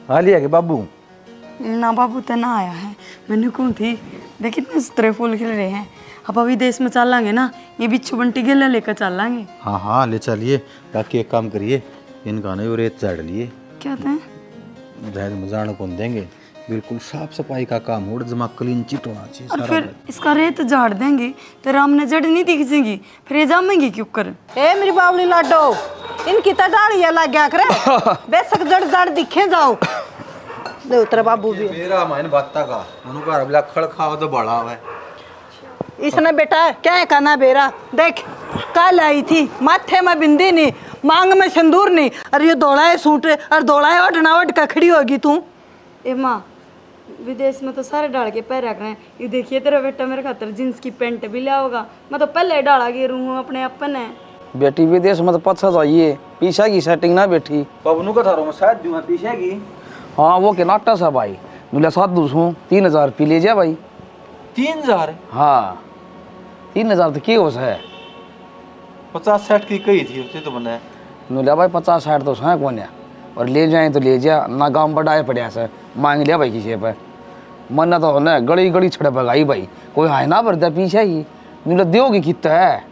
हाँ लिया के बाबू ना बाबू तो ना आया है। मैंने कौन थी देख कितने सतरे फूल खिल रहे हैं। अब अभी देश में चल लांगे ना, ये बिच्छू बंटी गेला लेकर चल लांगे। हाँ हाँ ले चलिए। बाकी एक काम करिए, इनका नहीं रेत झाड़ लिए। क्या थे जहाज में जाने कौन देंगे, बिल्कुल साफ सफाई का काम हो, जमा क्लीन चिट होना चाहिए। और फिर इसका रेत झाड़ देंगे तो राम ने जड़ नहीं दिखेगी, फिर ये जामेंगी क्यों कर। ए मेरी बावली लाडो, इनकी तो डालिया लग गया करे बेशक जड़ जड़ दिखे जाओ। दे उतरे बाबू भी मेरा मायने बाता का उनका अबला खड़ खाओ तो बड़ा है। इसने बेटा क्या है कहना बेरा देख, कल आई थी माथे में बिंदी नहीं, मांग में सिंदूर नहीं, और ये दौड़ाए सूट और दौड़ाए ओढ़ना ओढ़ का खड़ी होगी तू। ए माँ, विदेश में तो सारे डाल के पैर रख रहे हैं। ये देखिए तेरा बेटा मेरे खातर जींस की पैंट भी लिया होगा, मैं तो पहले ही डाला गिरू हूँ अपने अपने। बेटी विदेश में तो पछा जाइए, पीछा की सेटिंग ना बैठी। बाबू का थारों में शायद दूँ पीछे की। हाँ वो के नाटा सा भाई दूल्हा साथ दूसू 3000 पी ले जा भाई। 3000? हाँ 3000 तो की होश है। 50-60 की कही थी उससे तो बना नुलिया भाई 50-60 तो है कौन है, और ले जाए तो ले जा ना, गाँव बढ़ाए पड़े से मांग लिया भाई किसी पे। मरना तो होना गड़ी गड़ी छड़े भगाई भाई, कोई हाय ना भरता पीछे ही नुलिया दोगी कितना है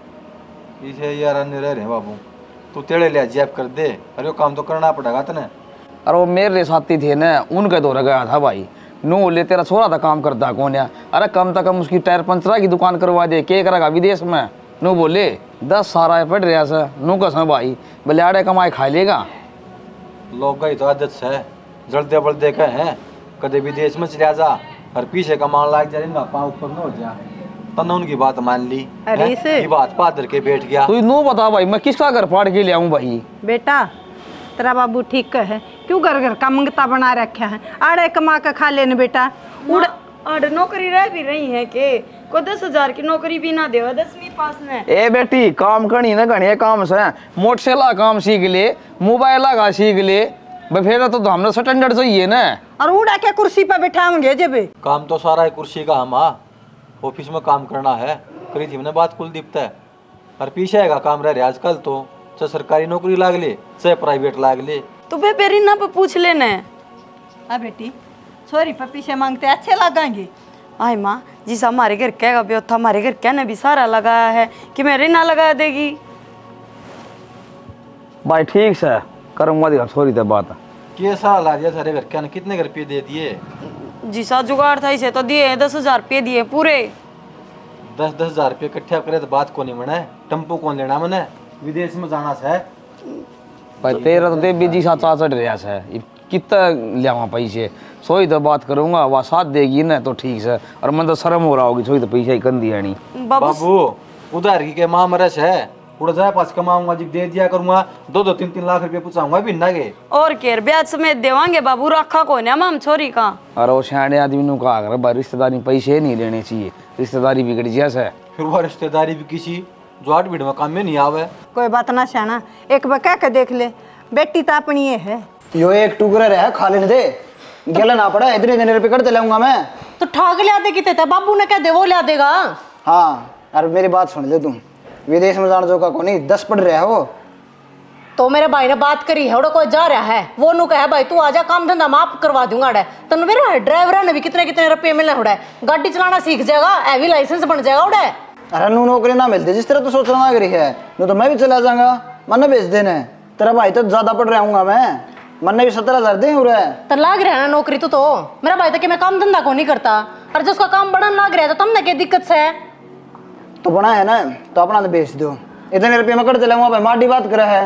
पीछे यार अन्य रह रहे बाबू। तू तेरे लिया जैब कर दे, अरे वो काम तो करना पड़ेगा तने। अरे वो मेरे साथी थे ना, उनके दौरे गया था भाई। नो ले तेरा छोरा था काम करता कौन है, अरे कम से कम उसकी टायर पंचरा की दुकान करवा दे, के करेगा विदेश में। नो बोले 10 सारा पड़ रहा से नो कसम भाई, बोले आड़े कमाए खा लेगा। लोग गई तो आदत है जल्दे बल्दे के हैं, कदे विदेश में चला जा और पीछे कमान लाग जा, इनका पाँव ऊपर न हो जा। तने उनकी बात मान ली, ये बात पादर के बैठ गया। तू नो बता भाई मैं किसका घर फाड़ के ले आऊं भाई। बेटा तेरा बाबू ठीक है, क्यों घर घर का मंगता बना रखा है, आड़े कमा के खा लेने बेटा। उड़ आड़ नौकरी रह भी रही है के को 10,000 की नौकरी भी ना देवा 10वीं पास ने। ए बेटी काम करनी ना करनी काम से मोटरसाइकिल काम सीख ले, मोबाइल का सीख ले, फिर तो हमने स्टैंडर्ड चाहिए ना। और उड़ा के कुर्सी पे बैठाएंगे जब काम तो सारा है कुर्सी का, हम ऑफिस में काम करना है। करी थी मैंने बात कुलदीप है, और पीछे का काम रह रहा आजकल तो, चाहे सरकारी नौकरी लाग ले चाहे प्राइवेट लाग ले। तो बेरी ना पे पूछ लेना। हाँ बेटी छोरी पे पीछे मांगते अच्छे लगेंगे। आए माँ जिस हमारे घर क्या भी था, हमारे घर क्या ने भी सारा लगाया है कि मेरे ना लगा देगी भाई। ठीक से करूँगा दिखा छोरी तो बात के सारा ला दिया सारे घर क्या ने, कितने घर पे दे दिए? जी सा जुगाड़ था इसे तो दिए 10,000 रुपये दिए पूरे। 10-10 रुपये इकट्ठा करे तो बात को नहीं मना है, टम्पू कौन लेना मैंने, विदेश में जाना है भाई। तेरा तो देवी जी साथ चढ़ रहा है, कितना लिया पैसे, सोई तो बात करूंगा वह साथ देगी ना तो ठीक है, और मन तो शर्म हो रहा होगी, सोई तो पैसा ही कंदी आनी। बाबू उधार की के माँ मरस है, उड़ जाए पास कमाऊंगा जी दे दिया करूंगा, 2-3 लाख रुपए पूछाऊंगा भी ना के। और केर ब्याज समेत देवांगे बाबू, रखा कौन है हम छोरी का। अरे वो सियाने आदमी नु कहा कर भाई रिश्तेदारी पैसे नहीं लेने चाहिए, रिश्तेदारी बिगड़ जैसे। फिर वो रिश्तेदारी भी किसी जो 8 भीड़ में काम में नहीं आवे। कोई बात ना सियाना, एक बार कह के देख ले, बेटी तो अपनी है। यो एक टुकड़ा रहा खा लेने दे, गेला ना पड़ा, इतने दिन रुपये कर चलाऊंगा मैं। तो ठाक लिया दे कितने बाबू ने कह दे वो लिया देगा। हाँ अरे मेरी बात सुन ले, तुम विदेश में जाने जो का को नहीं 10 पढ़ रहा है वो। तो मेरे भाई ने बात करी है, कोई जा रहा है वो नु कहे भाई तू आजा काम धंधा माफ करवा दूंगा। तन मेरे ड्राइवर ने भी कितने रुपये मिलने उड़े, गाड़ी चलाना सीख जाएगा, हैवी लाइसेंस बन जाएगा उड़े। अरे नू नौकरी ना मिलती जिस तरह तो सोच रहा लग रही है, नू तो मैं भी चला जाऊंगा, मन भेज देने। तेरा भाई तो ज्यादा पढ़ रहा हूँ मैं, मन भी 17,000 दे तो लाग रहा है ना नौकरी तो मेरा भाई तो कि मैं काम धंधा को नहीं करता, और जिसका काम बढ़न लाग रहा है तो तुमने क्या दिक्कत से है। तो बना है ना तो अपना तो बेच दो, इतने रुपये में कर चलाऊंगा भाई, माटी बात करा है।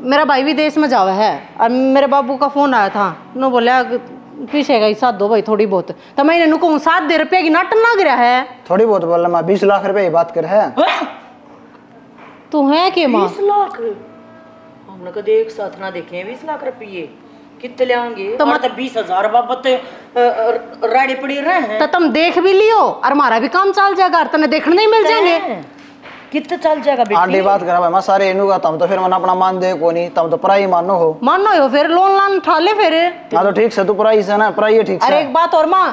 मेरा भाई विदेश में जावा है, और मेरे बाबू का फोन आया था, नो बोला पीछे का साथ दो भाई थोड़ी बहुत, तो मैंने नुको 7 रुपये की नाटन लग रहा है। थोड़ी बहुत बोल मैं 20 लाख रुपए की बात कर है। तू है कि माँ 20 लाख हमने कभी एक साथ ना देखे 20 लाख रुपये कितने लेंगे? तो मतलब 20,000 बाबत राड़ी पड़ी रहे हैं। तो तुम देख भी लियो और हमारा भी काम चल जाएगा, और तने देखने नहीं मिल जाएंगे। कितने चल जाएगा बेटी? आंटी बात करा भाई मैं सारे इनू का, तम तो फिर मन अपना मान दे को नहीं, तम तो पराई मानो हो फिर लोन लान उठा ले फिर। हाँ तो ठीक से तू पराई से ना, पराई है ठीक से। अरे एक बात और माँ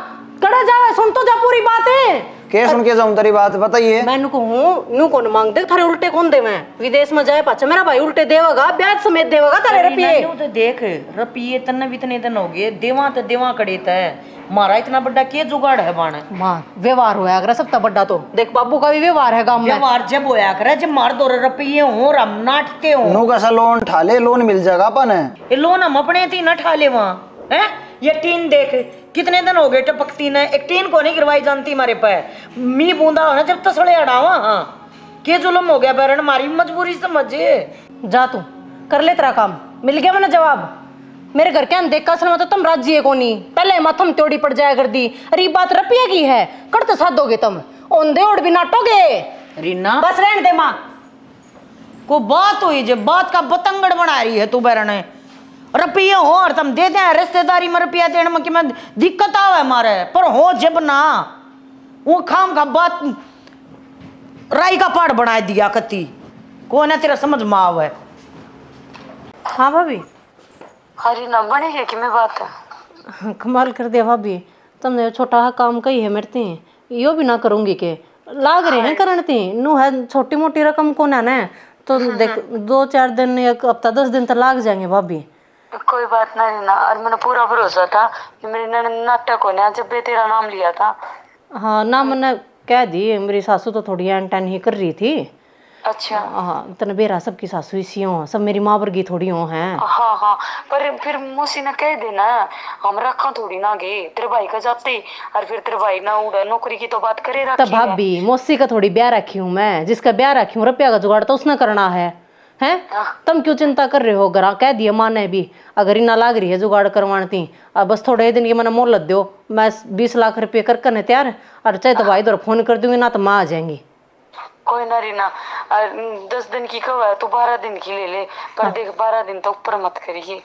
कड़ा जावे, सुन तो जा पूरी बात है। के सुन के जाऊं तेरी बात बताइए। मैं कहूँ नू कौन मांगते थारे उल्टे कौन दे मैं विदेश में जाए पाछा मेरा भाई उल्टे देवेगा ब्याज समेत देवेगा तारे रुपये। तो देख रुपये तन्ने भी इतने दिन हो गए देवा कड़े तय मारा इतना बड़ा के जुगाड़ है बाण मां व्यवहार होया अगर सब बड़ा तो देख बाबू का भी व्यवहार है गांव में। व्यवहार जब होया करे जब मार दो रुपये हो रम नाटते हो नू कैसा लोन ठा ले लोन मिल जाएगा अपन ये लोन हम अपने थी न ठा ले वहाँ है। ये टीन देख कितने दिन हो गए टपकती ने एक टीन को नहीं गिरवाई जानती हमारे पे मी बूंदा हो ना जब तसड़े अड़ावा। हाँ के जुलम हो गया बैरन हमारी मजबूरी समझे। जा तू कर ले तेरा काम मिल गया मैंने जवाब। मेरे घर के देख का तो तुम राज्य को नहीं पहले माथम त्योड़ी पड़ जाया कर दी। अरे बात रुपये की है करते साथ दोगे तुम ओंधे ओढ़ भी नाटोगे रीना बस रहने दे माँ को बात हुई जब बात का बतंगड़ बना रही है तू बैरन रुपये हो और तुम दे दें रिश्तेदारी में रुपया देने में कि मैं दिक्कत आवे हमारे पर हो जब ना वो खाम का बात राई का पहाड़ बना दिया कति कौन है तेरा समझ में आवे। हाँ भाभी अरे ना बनेगी कि मैं बात है कमाल कर दिया भाभी तुमने छोटा काम कही है मेरे ते यो भी ना करूंगी के लाग रहे हैं करण ती नू है छोटी मोटी रकम कौन है ना तो देख 2-4 दिन एक हफ्ता 10 दिन तक लाग जाएंगे भाभी। कोई बात ना रीना और मैंने पूरा भरोसा था कि मेरी ननद नाटक होने जब भी तेरा नाम लिया था। हाँ ना मैंने कह दी मेरी सासू तो थोड़ी एन टेन ही कर रही थी। अच्छा हाँ तने बेरा सबकी सासू इसी हो सब मेरी माँ वर्गी थोड़ी हो हैं। हाँ हाँ पर फिर मौसी ने कह देना हम रखा थोड़ी ना गए तेरे भाई का जाते और फिर तेरे भाई ना उड़ा नौकरी की तो बात करे रखी। तब भाभी मौसी का थोड़ी ब्याह रखी हूँ मैं जिसका ब्याह रखी हूँ रुपया का जुगाड़ तो उसने करना है हैं। तुम क्यों चिंता कर रहे हो गरा कह दिया माँ ने भी अगर इना लाग रही है जुगाड़ करवाती अब बस थोड़े दिन की मैंने मोहलत दो मैं 20 लाख रुपये करने तैयार और चाहे तो भाई इधर फोन कर दूंगी ना तो माँ आ जाएंगी। कोई ना रीना 10 दिन की कब है तू 12 दिन की ले ले पर देख 12 दिन तो ऊपर मत करिए।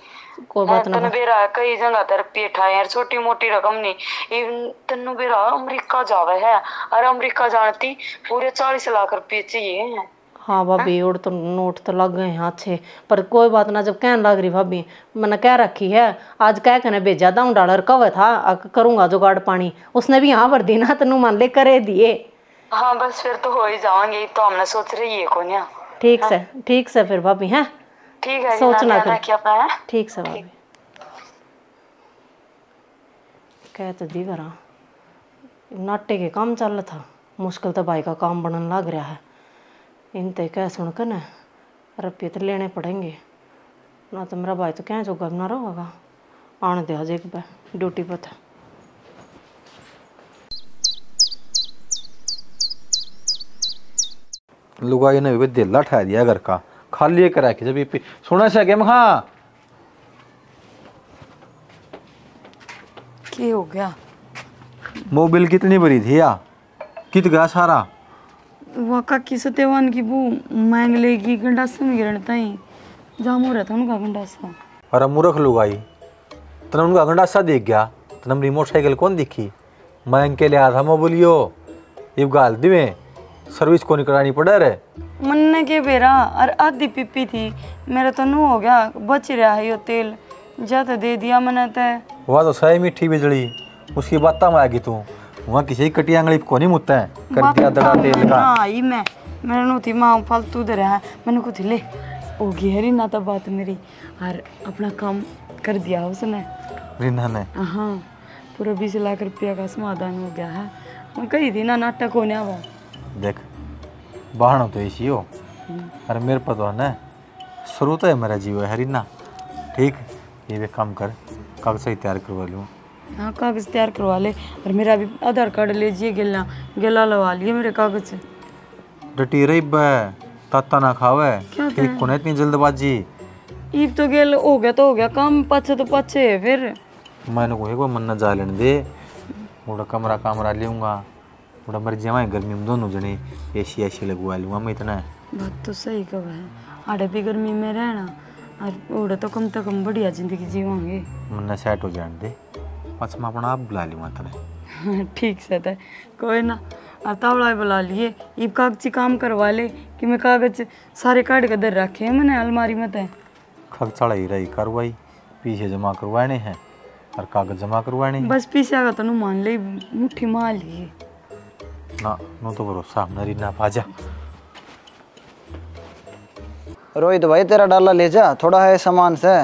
कोई बात ना बेरा कई जगह तर पेठा यार छोटी मोटी रकम नहीं तेन बेरा अमेरिका जावे है और अमेरिका जानती पूरे 40 लाख रुपये चाहिए। हाँ भाभी और तो नोट तो लग गए हैं अच्छे पर कोई बात ना जब कहने लग रही भाभी मैंने कह रखी है आज कह के भेजा था $1 कवे था करूंगा जुगाड़ पानी उसने भी यहाँ भर दी ना तेन मान ले करे दिए। हाँ बस फिर तो हो ही जाएंगे तो हमने सोच रही है कौन या ठीक से फिर भाभी हैं ठीक है सोचना कर ठीक से भाभी कह तो दी करा नाटे के काम चल था मुश्किल तो भाई का काम बनने लग रहा है इन ते कह सुन कर ना रुपये तो लेने पड़ेंगे ना तो मेरा भाई तो क्या जो गम ना रहेगा आने दे आज एक बार ड्यूटी पर था। लुगाई ने भी दिल उठा दिया घर का खाली करा के जब सुना सके हाँ क्या हो गया मोबिल कितनी बड़ी थी या कित गया सारा वाका की सत्यवान की वो मांग लेगी गंडासा में गिरता ही जाम हो रहा था उनका गंडासा और मूर्ख लुगाई तने उनका गंडासा देख गया तने मेरी मोटरसाइकिल कौन दिखी मांग के लिया था मोबिलियो इब गाल दिवे सर्विस को नहीं करानी पड़ा रे मन के बेरा और आधी पिपी थी मेरा तो नू हो गया बच रहा है यो तेल जा तो दे दिया मैंने तय वह तो सही मीठी बिजली उसकी बात में आएगी तू वहाँ किसी कटी आंगली को नहीं मुत्ता है कर दिया दड़ा तेल का हाँ ये मैंने नो थी माँ फालतू दे रहा है मैंने को थी ले ओ गहरी ना तो बात मेरी और अपना काम कर दिया उसने रिना ने हाँ पूरा 20 लाख रुपया का समाधान हो गया है मैं कही थी ना नाटक होने आवा देख बहाना तो इसी हो अरे मेरे पर तो है ना शुरू तो है मेरा जीव है रीना ठीक ये भी काम कर कागज सही तैयार करवा लूँ। हाँ कागज तैयार करवा ले और मेरा भी आधार कार्ड लीजिए गेला लगा लिए मेरे कागज डटी रही ताता ना खावे ठीक को इतनी जल्दबाजी ईब तो गेल हो गया तो हो गया काम पछे तो पछे है फिर मैंने को एक बार मन न जा लेने दे थोड़ा कमरा लूँगा थोड़ा मर जाए गर्मी में दोनों जने एसी लगवा लूँगा मैं इतना बात तो सही कब है आड़े भी गर्मी में रहना और ओढ़े तो कम बढ़िया जिंदगी जीवांगे मन सेट हो जाने दे बस मैं अपना आप बुला लूँगा तने ठीक से था कोई ना और तावड़ा बुला लिए ईब कागजी काम करवा ले कि मैं कागज सारे काट के दर रखे हैं मैंने अलमारी में तय खग चढ़ाई रही कार्रवाई पीछे जमा करवाने हैं और कागज जमा करवाने बस पीछे आगा तो मान ले मुट्ठी मार लिए ना नो तो भरोसा मेरी ना भाजा। रोहित भाई तेरा डाला ले जा, थोड़ा है सामान से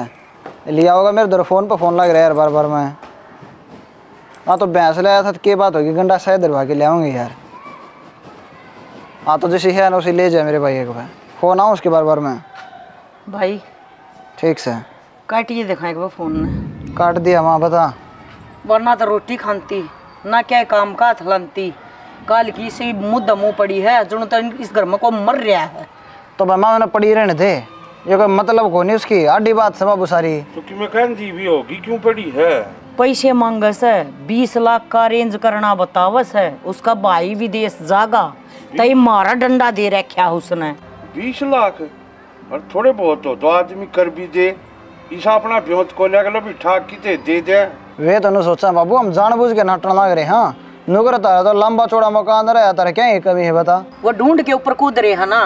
लिया होगा। मेरे दर फोन पर फोन लग रहा है यार बार बार मैं। हाँ तो भैंस लाया था तो क्या बात होगी, गंडा शायद दरवा के ले आऊँगी यार। हाँ तो जैसे है ना उसे ले जाए मेरे भाई एक बार, फोन आऊँ उसके बार बार मैं। भाई ठीक से काटिए दिखाएगा वो फोन ने। काट दिया माँ बता। वरना तो रोटी खाती ना क्या काम का थलंती। काल की से मुद्दा मुँह पड़ी है जो तो इस घर में को मर रहा है। तो भाई माँ पड़ी रहने थे, ये कोई मतलब को नहीं उसकी आडी बात सब बाबू सारी। तो कि मैं कहन जी भी होगी क्यों पड़ी है? पैसे मांगस है, 20 लाख का अरेंज करना बतावस है। उसका भाई विदेश जागा तई मारा डंडा दे रखा उसने। 20 लाख और थोड़े बहुत हो तो आदमी कर भी दे। इस अपना ब्योत को लगलो भी ठाक की दे दे। वे तो सोचा बाबू हम जानबूझ के नाटन लाग रहे। हाँ नुकर तो लंबा चौड़ा मकान रहा तारा क्या ही कमी है बता। वो ढूंढ के ऊपर कूद रहे हैं ना,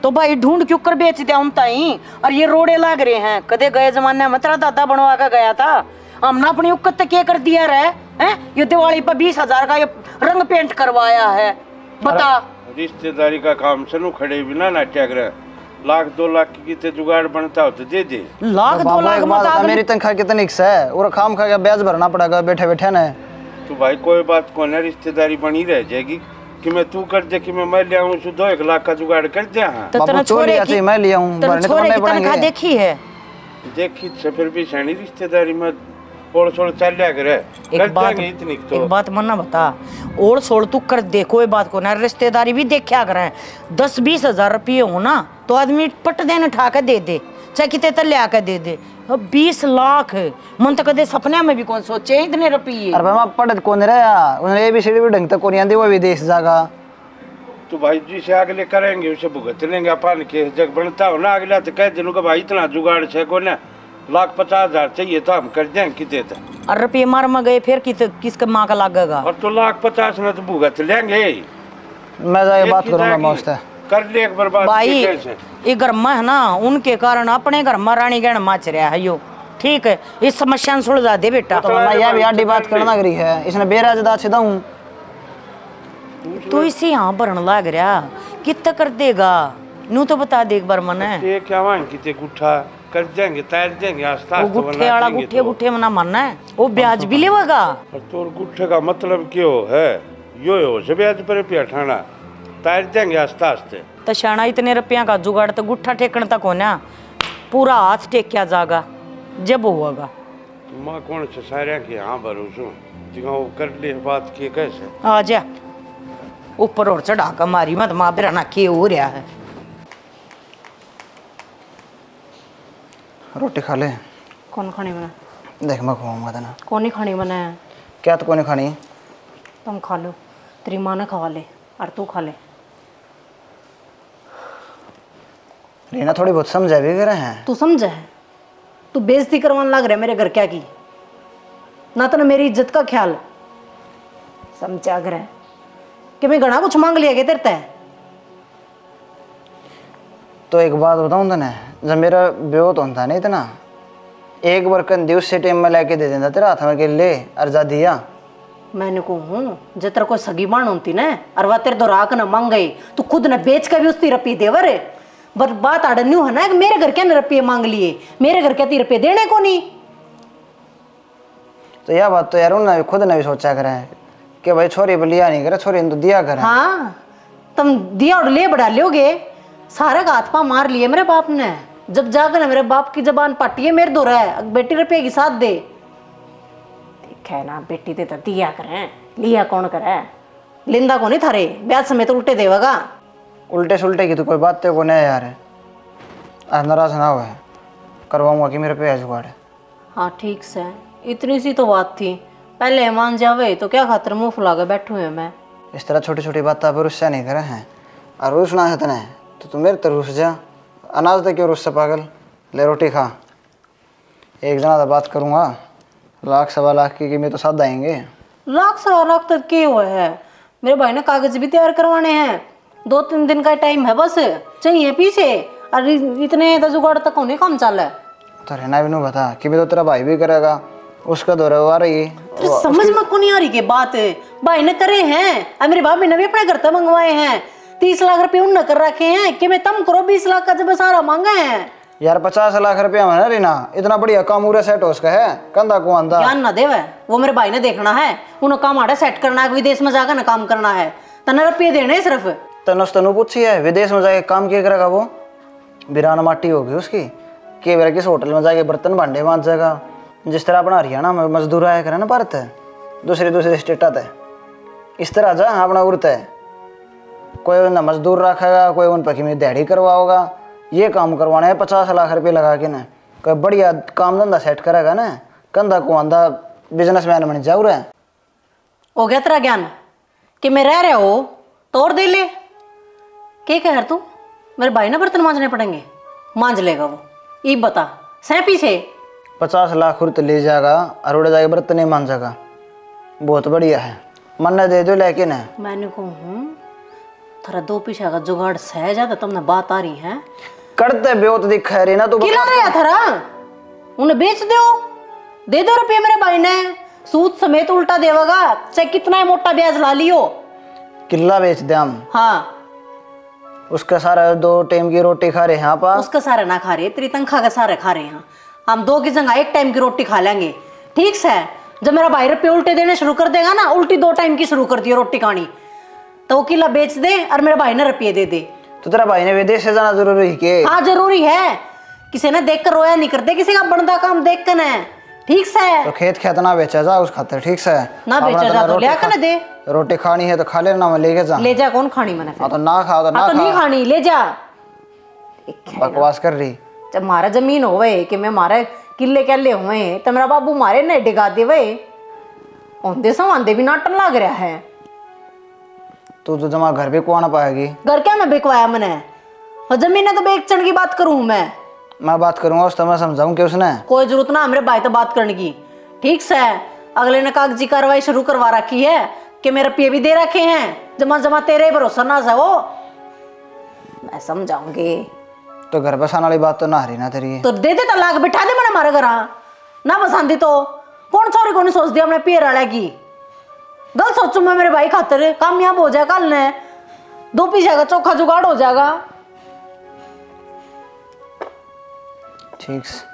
तो भाई ढूंढ के ऊपर बेच दिया उनता ही। और ये रोड़े लाग रहे हैं। कदे गए जमाने में तेरा दादा बनवा का गया था, हमने अपनी उक्कत क्या कर दिया रहे हैं। ये दिवाली पर 20,000 का ये रंग पेंट करवाया है बता। रिश्तेदारी का काम से खड़े बिना नाट्या ग्रह 1-2 लाख की जुगाड़ बनता हो तो दे दे। लाख 2 लाख में मेरी तनख्वाह कितनी है और खाम खा के ब्याज भरना पड़ेगा बैठे बैठे ने। तो भाई कोई बात कौन है, रिश्तेदारी बनी रह जाएगी कि मैं तू कर दे कि मैं ले आऊं 2-1 लाख का जुगाड़ कर दिया। हाँ तो तना छोरे की मैं ले आऊं तनख्वाह देखी है। देखी से फिर भी सैनी रिश्तेदारी में ओड़ सोड़ चल लिया करे। एक बात मना बता, ओड़ सोड़ तू कर दे कोई बात को ना, रिश्तेदारी भी देखा करें। 10-20 हजार रुपये हो ना तो आदमी पट देने उठा के दे दे, चाहे कितने तक ले आकर दे दे। 20 लाख मन तो कदे सपने में भी कौन सोचे इतने रुपये। अरे भाई पढ़ कौन रहा, उन्हें ABCD भी ढंग तक को नहीं आती, वो विदेश जागा। तो भाई जिसे अगले करेंगे उसे भुगत लेंगे अपन के जग बनता हो ना। अगला तो कह दिनों का भाई इतना जुगाड़ है को ना 1,50,000 चाहिए तो हम कर देंगे कितने तक। और रुपये मार में गए फिर किसका माँ का लगेगा। और तो 1,50,000 ना तो भुगत लेंगे। मैं जाए बात करूंगा मस्त है कर ले एक बार बात। भाई ये घर में है ना उनके कारण अपने घर में रानी गहन माच रहा है यो। ठीक है इस समस्या सुलझा दे बेटा। तो मैं यह भी आडी बात करना करी है इसने बेराजदा छदा हूं। तू इसी यहाँ भरन लाग रहा कितना कर देगा नू तो बता दे एक बार मने। ये क्या वांग किते गुठा कर देंगे तैर देंगे आस्ता वो गुट्ठे वाला गुट्ठे में ना मानना है, वो ब्याज भी लेगा। और तो गुट्ठे का मतलब क्यों है, यो हो से ब्याज पर रुपया ठाना तैर देंगे आस्ता आस्ते। तो शाना इतने रुपया का जुगाड़ तो गुट्ठा टेकन तक होना पूरा हाथ टेक क्या जागा जब होगा। माँ कौन से सारे के हाँ भरोसो वो कर ले बात के कैसे आ जा ऊपर और चढ़ा कर मारी मत माँ बिराना के हो रहा है। रोटी खा ले। कौन खानी बना? देख मैं खुआऊंगा तेना। कौन नहीं खानी बना है? क्या तो कौन खानी? तुम खा लो, तेरी माँ ने खवा ले और तू खा ले। रीना थोड़ी बहुत समझा भी कर रहे हैं। तू समझा है, तू बेइज्जती करवाने लग रहा है मेरे घर क्या की, ना तो ना मेरी इज्जत का ख्याल समझा कर है कि मैं घना कुछ मांग लिया क्या तेरे तय। तो एक बात बताऊं तने, जब मेरा ब्योत होता नहीं इतना एक बार कंदी उससे टाइम में लेके दे देता तेरा हाथ में के ले अर्जा दिया। मैंने को हूँ जितना कोई सगी बाण होती ना और वह तेरे दोराक न मांग गई तो खुद न बेच के भी उसकी रुपये देवर है। पर बात आड़न्यू है ना कि मेरे घर क्या न रुपये मांग लिए, मेरे घर क्या 30 रुपये देने को नहीं। तो यह बात तो यार उन्होंने खुद ने भी सोचा करें कि भाई छोरी पर लिया नहीं करे, छोरी ने तो दिया करें। हाँ तुम दिया और ले बढ़ा लोगे, सारा का हाथ पा मार लिए मेरे बाप ने। जब जाकर ना मेरे बाप की जबान पटी है मेरे दो रहा बेटी रुपये की साथ दे है ना, बेटी दे तो दिया करें, लिया कौन करे, लिंदा को नहीं थारे ब्याज समेत उल्टे देगा। उल्टे सुल्टे की तो कोई बात तो को नहीं यार, आज नाराज ना हुआ करवाऊंगा कि मेरे पे है जुगाड़। हाँ ठीक से, इतनी सी तो बात थी, पहले मान जावे तो क्या खातर मुंह फुला के बैठू है मैं। इस तरह छोटी छोटी बात पर रुस्सा नहीं करे हैं और रुसना है तने तो तू मेरे तरह रुस जा, अनाज दे क्यों रुस्सा पागल। ले रोटी खा, एक जना तो बात करूँगा 1,00,000 लाख की मैं तो साथ आएंगे। 1,00,000 लाख तक के हुआ है, मेरे भाई ने कागज भी तैयार करवाने हैं, 2-3 दिन का टाइम है बस चाहिए पीछे, और इतने जुगाड़ तक होने काम चल है। तो रहना भी नहीं बता कि मैं तो तेरा भाई भी करेगा उसका दौरा हुआ रही तो समझ में को नहीं आ रही के बात भाई ने करे हैं। अब मेरे भाभी ने भी अपने घर तक मंगवाए हैं 30 लाख रुपए उन कर रखे हैं कि मैं तम करो 20 लाख का जब सारा मांगा है यार। 50 लाख रुपया में रीना इतना बढ़िया काम पूरा सेट हो उसका है कंधा को आंदा ज्ञान ना देवे वो मेरे भाई ने देखना है उन्हें काम आड़ा सेट करना है विदेश में जाकर ना काम करना है तना रुपये देने सिर्फ तनु पूछी है विदेश में जाके काम क्या करेगा वो बिरान माटी होगी उसकी के बेरा किस होटल में जाके बर्तन भांडे मांज जाएगा जिस तरह अपना हरियाणा में मजदूर आया करे ना भारत है दूसरे स्टेट है इस तरह जा अपना उड़ता है कोई उन मजदूर रखेगा कोई उन पर की दिहाड़ी करवाओगा ये काम करवाना है 50 लाख रुपये लगा के ना कोई बढ़िया काम धंधा सेट करेगा ना कंधा को आंधा बिजनेसमैन बन जाऊ रहा है। हो गया तेरा ज्ञान कि मैं रह रहा हो तो और दे ले क्या कह तू मेरे भाई ना बर्तन मांजने पड़ेंगे मांज लेगा वो ये बता सह पीछे 50 लाख रुपये ले जाएगा और उड़े जाके बर्तन नहीं मांजेगा बहुत बढ़िया है मन दे दो लेकिन है मैंने कहूँ थारा 2 पीछा का जुगाड़ सह जाता तुमने बात आ रही है करते बेवत दिखा रही ना तो किला रहा थारा उन्हें बेच दे दो रुपये मेरे भाई ने सूद समेत उल्टा देगा चाहे कितना ही मोटा ब्याज ला लियो किला बेच दे हम। हाँ उसका सारा 2 टाइम की रोटी खा रहे हैं आप उसका सारा ना खा रहे तेरी तनख्वाह का सारे खा रहे हैं हम 2 की जगह 1 टाइम की रोटी खा लेंगे ठीक से। जब मेरा भाई रुपये उल्टे देने शुरू कर देगा ना उल्टी 2 टाइम की शुरू कर दियो रोटी खानी तो वो किला बेच दे और मेरे भाई ने रुपये दे दे। तो तेरा भाई ने विदेश से जाना जरूरी है के? हाँ जरूरी है किसी ने देख कर रोया नहीं करते किसी का बनता काम देख कर है ठीक से। तो खेत खेत ना बेचा जा उस खातिर ठीक से ना बेचा जा तो लिया कर दे रोटी खानी है तो खा लेना मैं लेके जा ले जा कौन खानी मैंने तो ना खाओ तो ना तो नहीं खानी ले जा बकवास कर रही। जब मारा जमीन होवे कि मैं मारे किले कैले हुए तो मेरा बाबू मारे नहीं डिगा दे वे औंधे समांधे भी नाटन लग रहा है। तू तो जमा घर भी कुआना पाएगी घर क्या मैं बेचवाया मैंने और जमीन तो बेचने की बात करूं मैं बात करूंगा उस मैं समझाऊं कि उसने कोई जरूरत ना मेरे भाई तो बात करने की ठीक से। अगले ने कागजी कार्रवाई शुरू करवा रखी है कि मेरे रुपये भी दे रखे हैं जमा जमा तेरे भरोसा ना जाओ मैं समझाऊंगी। तो घर बसाने वाली बात तो ना रही ना तेरी तो दे दे तलाक बिठा दे मैंने हमारे घर ना बसांदी तो कौन छोरी को नहीं सोच दिया अपने पियर वाले की गल सोचू मैं मेरे भाई खातिर कामयाब हो जाए कल ने 2 पीछे का चोखा जुगाड़ हो जाएगा ठीक से।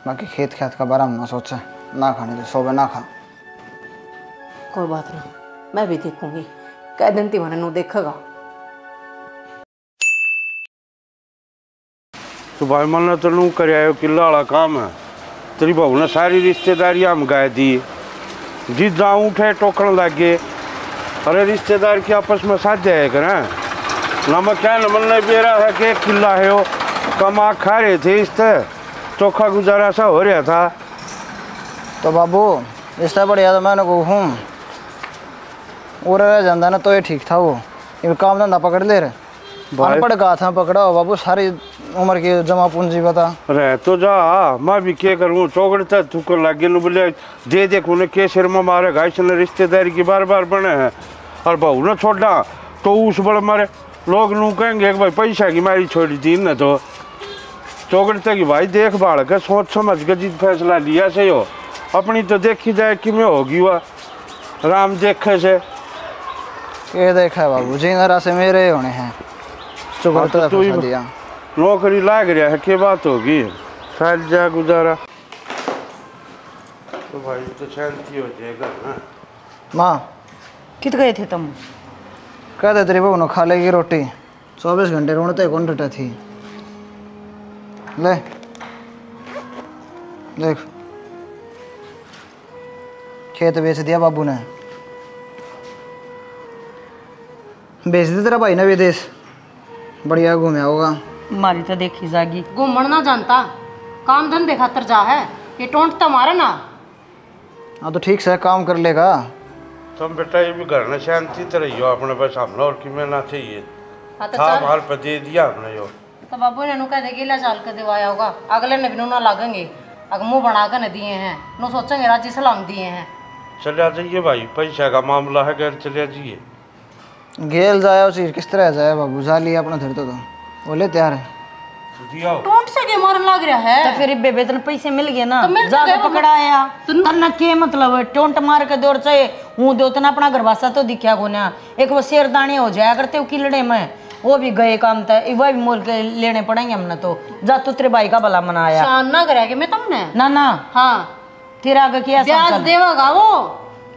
बाकी खेत खेत का बारे में ना सोचा ना खाने तो सोबे ना खा कोई बात नहीं मैं भी देखूंगी कह दिन ती मैंने देखेगा। तो भाई मन तो नू कर आयो किला वाला काम है तेरी बहू ने सारी रिश्तेदारी हम गाय दी जी जाऊँ उठे टोकन लग गए अरे रिश्तेदार की आपस में साझा है करें ना मैं क्या न मन बेरा है कि किला है वो कमा खा रहे थे इस तरह चोखा गुजारा सा हो रहा था। तो बाबू इस तरह बढ़िया तो मैंने को हूँ और रह जाता ना तो ये ठीक था वो ये काम धंधा पकड़ ले रहे अनपढ़ का था पकड़ा हो बाबू सारी उम्र की जमा पूंजी बता रह तो जा मैं भी क्या करूँ चौकड़ता थूकर लग गए बोले दे देख उन्हें के सिर में मारे घास ने रिश्तेदारी की बार बार बने हैं और बहू ने छोड़ा तो उस बड़े मारे लोग नू कहेंगे कि भाई पैसा की मारी छोड़ी थी न तो चौकड़ते कि भाई देख भाल के सोच समझ के जीत फैसला लिया से हो अपनी तो देखी जाए कि में होगी वह राम देखे से ये देखा है बाबू जी नरा से मेरे होने हैं चुकड़ता तो दिया नौकरी लाग रहा है क्या बात होगी फैल जा गुजारा तो भाई तो शांति हो जाएगा ना। माँ कित गए थे तुम कहते तेरी बहू ने खा लेगी रोटी 24 घंटे रोने कौन डटा थी ले देख खेत बेच दिया बाबू ने बेच दिया तेरा भाई ने विदेश बढ़िया घूमया होगा मारी तो देखी जागी घूमन ना जानता काम धंधे खातर जा है ये टोंट तो मारे ना। हाँ तो ठीक से काम कर लेगा तुम बेटा ये भी घर में शांति तो रही हो अपने पास हमने और कि में ना चाहिए था बाहर पर दे दिया हमने यो तो बाबू ने कह दे गिला चाल कर दिवाया होगा अगले ने भी ना लागेंगे अगर मुंह बना कर न दिए हैं नो सोचेंगे राजी सलाम दिए हैं चले जाइए भाई पैसा का मामला है घर चले जाइए गेल जाए चीज किस तरह जाए बाबू जा लिया अपना धरते तो बोले तैयार है टोंट से के मारन लग रहा है। तो फिर बेबे तन पैसे मिल गए ना, तो मिल जाके गए, पकड़ाया तन्ना के मतलब टोंट मार के दौड़ चाहे हूँ दो तना अपना घरवासा तो दिखा कोना। एक वो शेरदानी हो जाया करते किलड़े में, वो भी गए काम था, वह भी मोल के लेने पड़ेंगे हमने। तो जा तू तेरे भाई का भला मनाया शान ना करेगा मैं तुमने ना ना। हाँ तेरा आगे किया ब्याज देगा वो,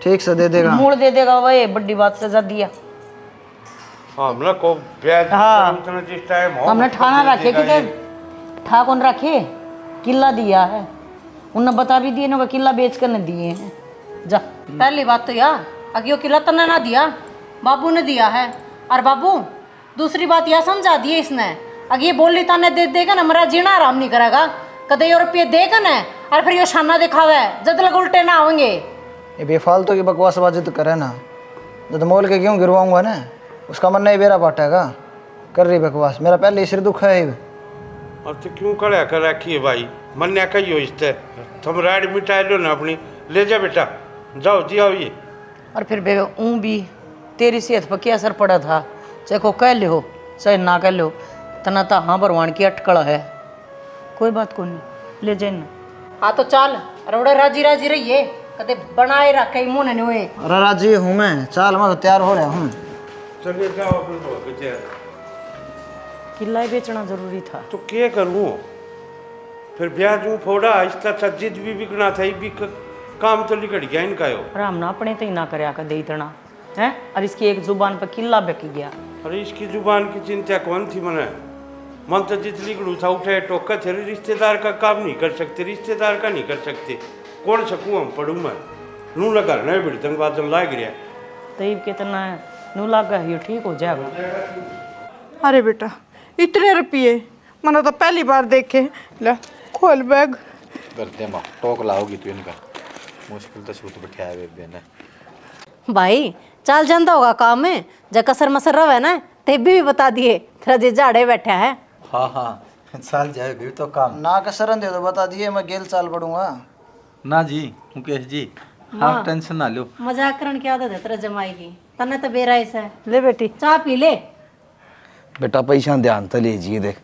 ठीक से दे देगा, मूल दे देगा, वही बड़ी बात से जा दिया। हमने को ब्याज हाँ। उतना जिस टाइम हो हमने ठाना रखे कि ठा कौन रखे, किला दिया है उन्हें बता भी दिए ना, किला बेच कर न दिए हैं। जा पहली बात तो यार अगियो किला तन्ने ना दिया, बाबू ने दिया है। और बाबू दूसरी बात यह समझा दी इसने, अगर ये बोली ताने दे देगा ना मेरा जीना आराम नहीं करेगा, कदे यो रुपये देगा ना और फिर यो शाना दिखावे जद लग उल्टे ना आवेंगे। ये बेफालतू की बकवासबाजी तो करे ना, जब मोल के क्यों गिरवाऊंगा ना, उसका मन नहीं बेरा पाटेगा, कर रही बकवास, मेरा पहले सिर दुख है। अब तो क्यों कड़ा कर रखी है भाई, मन ने कही हो इससे तुम राइड मिटाई लो ना अपनी, ले जा बेटा जाओ दिया ये। और फिर बेबे ऊँ भी तेरी सेहत पर क्या असर पड़ा था, चाहे को कह लो चाहे ना कह लो, तना तो हाँ भरवान की अटकड़ है, कोई बात को नहीं, ले जाए ना। हाँ तो चल रोड़े राजी राजी रहिए, कदे बनाए रखे मुंह नहीं हुए। अरे राजी हूँ मैं, चाल मैं तो तैयार हो रहा हूँ। चलिए जाओ अपने बच्चे। किला ही बेचना जरूरी था तो क्या करूँ फिर ब्याज ऊँ फोड़ा, आहिस्ता अच्छा जिद भी बिकना था, भी काम तो निकट गया इनका यो। राम ना अपने तो ही ना करे दे इतना है, और इसकी एक जुबान पर किला बिक गया। अरे इसकी जुबान की चिंता कौन थी मने, मन तो जित लिखड़ू था उठे टोका थे, रिश्तेदार का काम नहीं कर सकते, रिश्तेदार का नहीं कर सकते, कौन सकूँ हम पढ़ू मैं नू लगा नहीं बिड़ तंग बात लाग रहा तईब कितना नू लगा ये ठीक हो जाएगा। अरे बेटा इतने रुपये मैंने तो पहली बार देखे, ले खोल बैग। करते माँ टोक लाओगी तू इनका, मुश्किल तो सूत बैठाया बेबे ने। भाई चल जानता होगा काम में, जब कसर मसर रहा है ना तेब भी बता दिए, तेरा जे झाड़े बैठा है। हाँ हाँ चल जाए भी तो काम ना कसरन दे दो बता दिए, मैं गेल चाल पड़ूंगा ना जी। मुकेश जी आप टेंशन ना लो, मजाक करने की आदत है तेरा जमाई की, तन्ने तो बेराइस है। ले बेटी चाय पी ले। बेटा पैसा ध्यान तो लीजिए, देख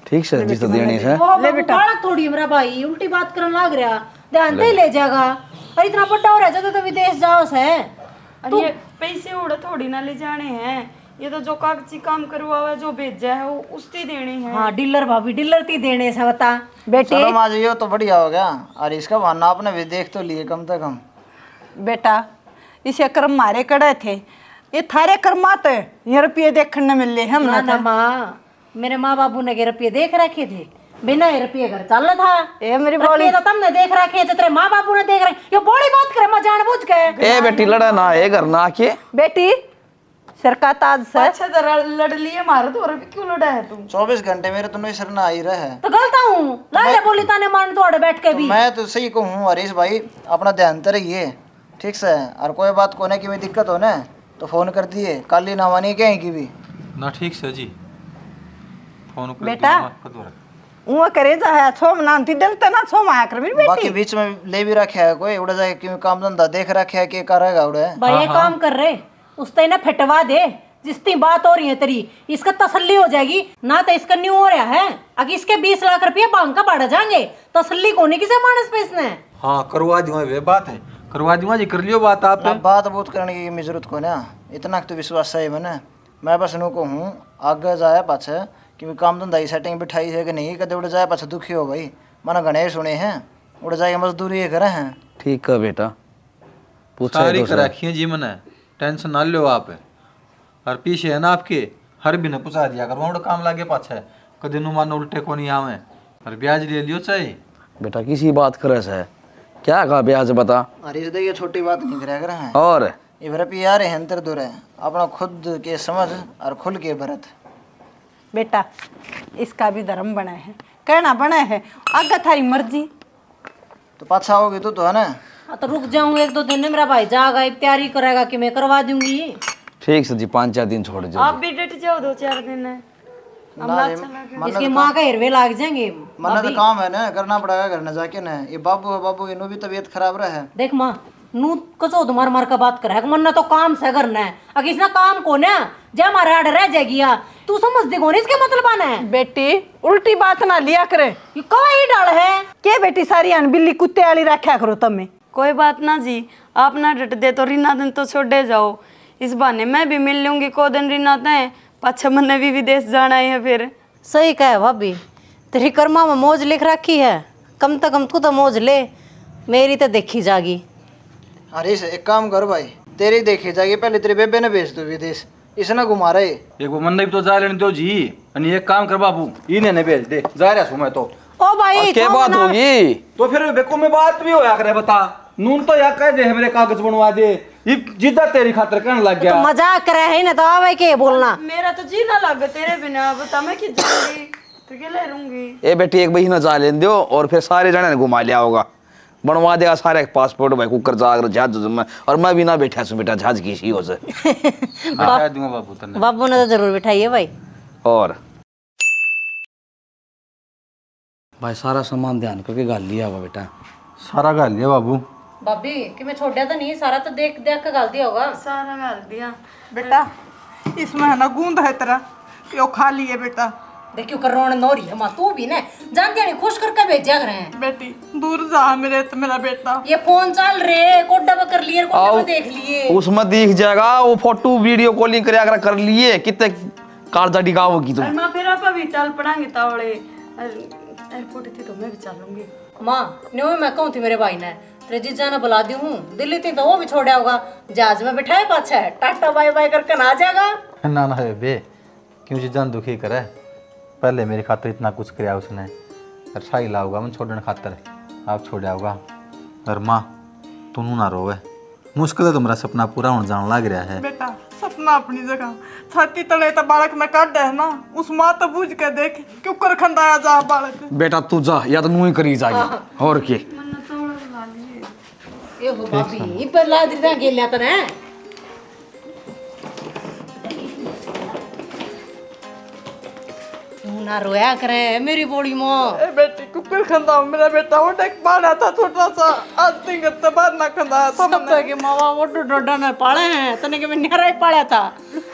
ठीक से जी तो देनी से। ले बेटा थोड़ी मेरा भाई उल्टी बात करने लग रहा, ध्यान से ले जाएगा। और इतना बड़ा हो रहा है तो विदेश जाओ से। अरे ये पैसे उड़े थोड़ी ना ले जाने हैं, ये तो जो कागजी काम करवा जो भेजा है वो उसकी देने हैं। हाँ डीलर भाभी डीलर ती देने से बता बेटे। चलो माँ जी ये तो बढ़िया हो गया, और इसका बहाना आपने भी देख तो लिए कम से कम। बेटा इसे कर्म मारे कड़े थे, ये थारे कर्मात है, ये रुपये देखने न मिले हम ना ना माँ, मेरे माँ बाबू ने के रुपये देख रखे थे, बिना रुपये घर चल था। ए मेरी रुपये तो तुमने देख रखे थे, तेरे माँ बापू ने देख रखे, ये बड़ी बात करे मैं जानबूझ के। ए बेटी लड़ा ना है घर ना के बेटी सर का ताज से अच्छा जरा लड़ लिए मारो तो, और भी क्यों लड़ा है तुम? 24 घंटे मेरे तो नहीं सर ना आई रहे है। तो गलत हूँ लाले बोली ताने मान तोड़े बैठ के भी। मैं तो सही कहूँ हरीश भाई, अपना ध्यान तो रहिए ठीक से, और कोई बात कोने की भी दिक्कत हो ना तो फोन कर दिए, काली ना मानी कहीं की भी ना ठीक से जी फोन कर बेटा वो करे जा छोम नाम थी डलते ना छोम आया कर मेरी बेटी। बाकी बीच में ले भी रखे है कोई उड़ा जाए कि काम धंधा देख रखे है कि करेगा उड़े। भाई ये काम कर रहे उसते ना फटवा दे, जिसकी बात हो रही है तेरी इसका तसल्ली हो जाएगी ना, तो इसका न्यू हो रहा है अगर इसके 20 लाख रुपया बैंक का बढ़ जाएंगे, तसल्ली कोने किसे मानस पे इसने। हाँ करवा दूंगा, वे बात है करवा दूंगा जी, कर लियो बात आप। बात बहुत करने की जरूरत को ना, इतना तो विश्वास है मैंने, मैं बस नु को हूँ आगे जाए पाछे कि काम धंधा की सेटिंग बिठाई है कि नहीं, कदे उड़ जाए पाछे दुखी हो भाई, मैंने घने सुने हैं उड़ जाए मजदूरी ये करे हैं। ठीक है बेटा पूछा सारी तो कर रखी है जी मैंने, टेंशन ना लो आप। और पीछे है ना आपके हर भी ने पूछा दिया कर वहाँ काम लागे पाछे, कदे नु मान उल्टे को नहीं आवे, और ब्याज ले लियो चाहिए। बेटा किसी बात करे से क्या कहा ब्याज बता। अरे इस ये छोटी बात नहीं करे कर हैं, और ये रुपया रहे हैं दूर है, अपना खुद के समझ और खुल के भरत। बेटा इसका भी धर्म बना है, कहना बना है, आगे थारी मर्जी। तो पाछा होगी तो है ना। हाँ तो रुक जाऊंगा 1-2 दिन में, मेरा भाई जाएगा एक तैयारी करेगा कि मैं करवा दूंगी। ठीक से जी 5-4 दिन छोड़ आप जाओ। भी डट जाओ 2-4 दिन है। इसकी माँ का हिरवे लाग जाएंगे। मन तो काम है ना, करना पड़ेगा घर न जाके ना। ये बाबू है बाबू इन्हों भी तबीयत खराब रहा है। देख माँ नू कसो मार मार का बात करे मन तो काम से करना है अगर इसना काम को ना जे हमारे आड़ रह जाएगी या तू समझ दे कौन इसके मतलब आना है बेटी उल्टी बात ना लिया करे, ये कौन ही डाल है के बेटी सारी अन बिल्ली कुत्ते वाली रखा करो तमें। कोई बात ना जी, आप ना डट दे तो रीना दिन तो छोड़े जाओ, इस बहाने मैं भी मिल लूंगी को दिन रीना तय पाछा मन भी विदेश जाना है फिर। सही कहे भाभी, तेरी कर्मा में मौज लिख रखी है, कम से कम तू तो मौज ले, मेरी तो देखी जागी। अरे एक काम कर भाई, तेरी देखी जाएगी, पहले तेरे बेबे ने भेज दो विदेश, इसने घुमा रहे। एक वो मन भी तो जा लेने दो जी, अनि एक काम कर बाबू, इन्हें ने भेज दे, जा रहा हूं मैं तो। ओ भाई क्या बात होगी? तो फिर बेको में बात भी होया करे, बता नून तो या कह दे मेरे कागज बनवा दे, ये जिद्दा तेरी खातिर कहने लग गया। तो मजाक करे है ना, तो आवे के बोलना। मेरा तो जी ना लग तेरे बिना, बता मैं कि जाऊंगी तो के ले रहूंगी। ए बेटी एक महीना जा लेने दो और फिर सारे जने ने घुमा लिया होगा, बनवा देगा सारे पासपोर्ट भाई कुकर जाकर जहाज में, और मैं भी ना बैठा सु बेटा जहाज की सी हो से। बैठा दूंगा बाबू तन्ने। बाबू ने तो जरूर बिठाइए भाई। और भाई सारा सामान ध्यान करके गाल लिया हुआ बेटा, सारा गाल लिया बाबू। भाभी कि मैं छोड़ दिया तो नहीं, सारा तो देख देख के गाल दिया होगा। सारा गाल दिया बेटा इसमें है ना गूंद है तेरा, यो खा लिए बेटा। देखियो कर रोन नोरी है मां, तू भी ने जानती नहीं खुश करके भेजा कर हैं। बेटी दूर जा मेरे तो मेरा बेटा, ये फोन चल रे कोडा में कर लिए, कोडा में देख लिए, उसमें दिख जाएगा वो फोटो वीडियो कॉलिंग कर लिए कितने कारजा डिगाव होगी तुम। मां फिर आप भी चल पड़ांगे तावड़े, एयरपोर्ट थी तो मैं भी चल लूंगी। मां न्यू मैं कहूं थी मेरे भाई ने तेरे जीजा ने बुला दी हूं दिल्ली थी तो वो भी छोड़ा होगा, जहाज में बिठाए पाछा है टाटा बाय बाय करके ना आ जाएगा। ना ना है बे, क्यों जी जान दुखी करे, पहले मेरी खातिर इतना कुछ किया उसने, रसाई लाऊंगा मैं छोड़ने खातिर, आप छोड़ा होगा। और माँ तू ना रोवे, मुश्किल है तुम्हारा सपना पूरा होने जाने लग रहा है। बेटा सपना अपनी जगह, छाती तले तो बालक में काट है ना, उस माँ तो बूझ के देख क्यों कर खंडाया जा बालक। बेटा तू जा या तो मुँह ही करी जाएगी और के। ए हो भाभी पर ला दी गेल लिया तने ना रोया करे मेरी बॉडी में। ए बेटी कुकर खंदा मेरा बेटा, वो एक बाड़ा था छोटा सा, आज तीन गत्ते बाद ना खंदा था सब के मावा वो डोडा ने पाले हैं तने के मैं निहरा ही पाला था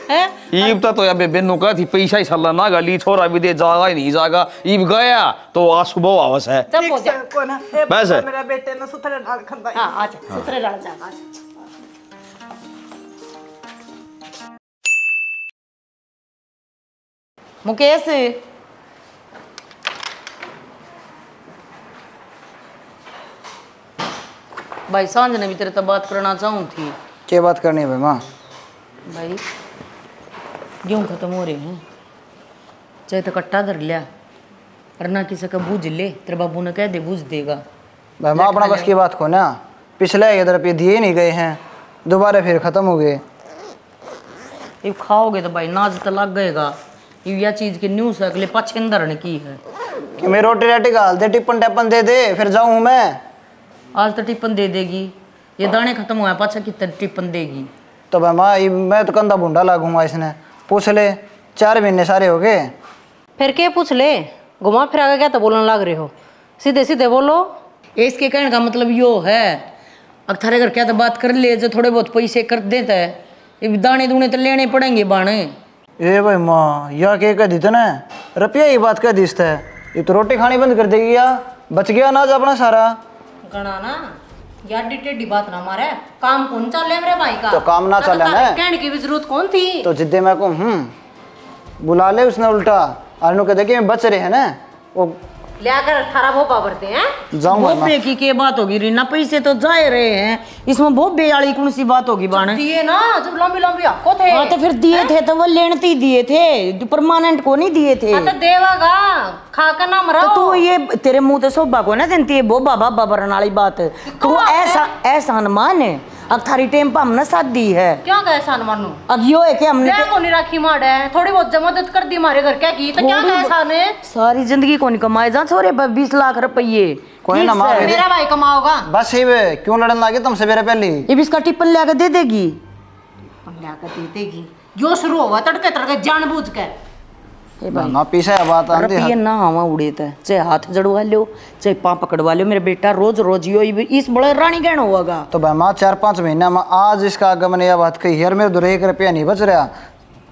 हैं। ईब तो या बेनो का थी पैसा ही सल्ला ना गली छोरा भी दे जागा ही नहीं जागा, ईब गया तो आज सुबह आवस है। सब हो जा को ना ए बस है। मेरा बेटे ने सुथरे डाल खंदा। हां अच्छा सुथरे डाल जा आज। मुकेश भाई सांझ ने भी तेरे तो बात करना चाहूँ थी। क्या बात करनी है भाई माँ? भाई गेहूँ खत्म हो रहे हैं, चाहे तो कट्टा धर लिया और ना किसी का बूझ ले, तेरे बाबू ने कह दे बूझ देगा। भाई माँ अपना बस की बात को ना, पिछले इधर पे दिए नहीं गए हैं, दोबारा फिर ख़त्म हो गए। ये खाओगे तो भाई नाज तो लग गएगा, ये यह चीज़ की न्यूज़ है अगले पाँच अंदर ने की है कि मैं रोटी राटी गाल दे, टिप्पन टैपन दे दे, फिर जाऊँ मैं। आज तो टिप्पन दे देगी, ये दाने खत्म हुआ पाछा कितने टिप्पन देगी। तो भाई माँ मैं तो कंधा भूडा लागूंगा, इसने पूछ ले, 4 महीने सारे हो गए। फिर क्या पूछ ले, घुमा फिरा के क्या तो बोलने लग रहे हो, सीधे सीधे बोलो। इसके कहने का मतलब यो है अक्थारे अगर क्या तो बात कर ले, जो थोड़े बहुत पैसे कर देता है, ये दाने दूने तो लेने पड़ेंगे बाणे। ए भाई माँ या क्या कह दी ना, रुपया ये बात कह दी, ये तो रोटी खानी बंद कर देगी या बच गया अनाज अपना सारा। गणा ना यार टेढ़ी बात ना मारे, काम कौन चले मेरे भाई का, तो काम ना चले ना, कहने की भी जरूरत कौन थी। तो जिद्दे मैं को बुला ले उसने उल्टा, आलू के देखे बच रहे हैं ना, वो लेकर 18 भोपा भरते हैं। जाऊंगा भोपे की क्या बात होगी रीना, पैसे तो जाए रहे हैं, इसमें भोपे वाली कौन सी बात होगी बाणे। दिए ना जब लंबी लंबी आपको थे। हाँ तो फिर दिए थे तो वो लेने ही दिए थे, परमानेंट को नहीं दिए थे। हाँ तो देवागा खा कर ना मरो। तो तू ये तेरे मुंह तो शोभा को ना देती है वो बाबा बाबा वाली बात, तू ऐसा ऐसा अनुमान है अब थारी टेम पर हमने साथ दी है। क्या कैसा मानू, अब यो है कि हमने को नहीं राखी मार है, थोड़ी बहुत मदद कर दी हमारे घर क्या की, तो क्या कैसा ने सारी जिंदगी को नहीं कमाए जा छोरे 20 लाख रुपये कोई ना मार मेरा भाई कमाओगा। बस ही वे क्यों लड़न लगे तुमसे मेरे पहले। ये भी इसका टिप्पण लेकर दे देगी, लेकर दे देगी, जो शुरू हुआ तड़के तड़के जानबूझ के ना पीछे बात आंदी रुपये ना आवा उड़े तो चाहे हाथ जड़वा लो चाहे पाँव पकड़वा लो, मेरे बेटा रोज रोज यो इस बड़े रानी गहन होगा। तो भाई माँ 4-5 महीना में आज इसका आगे मैंने यह बात कही यार, मेरे उधर 1 रुपया नहीं बच रहा।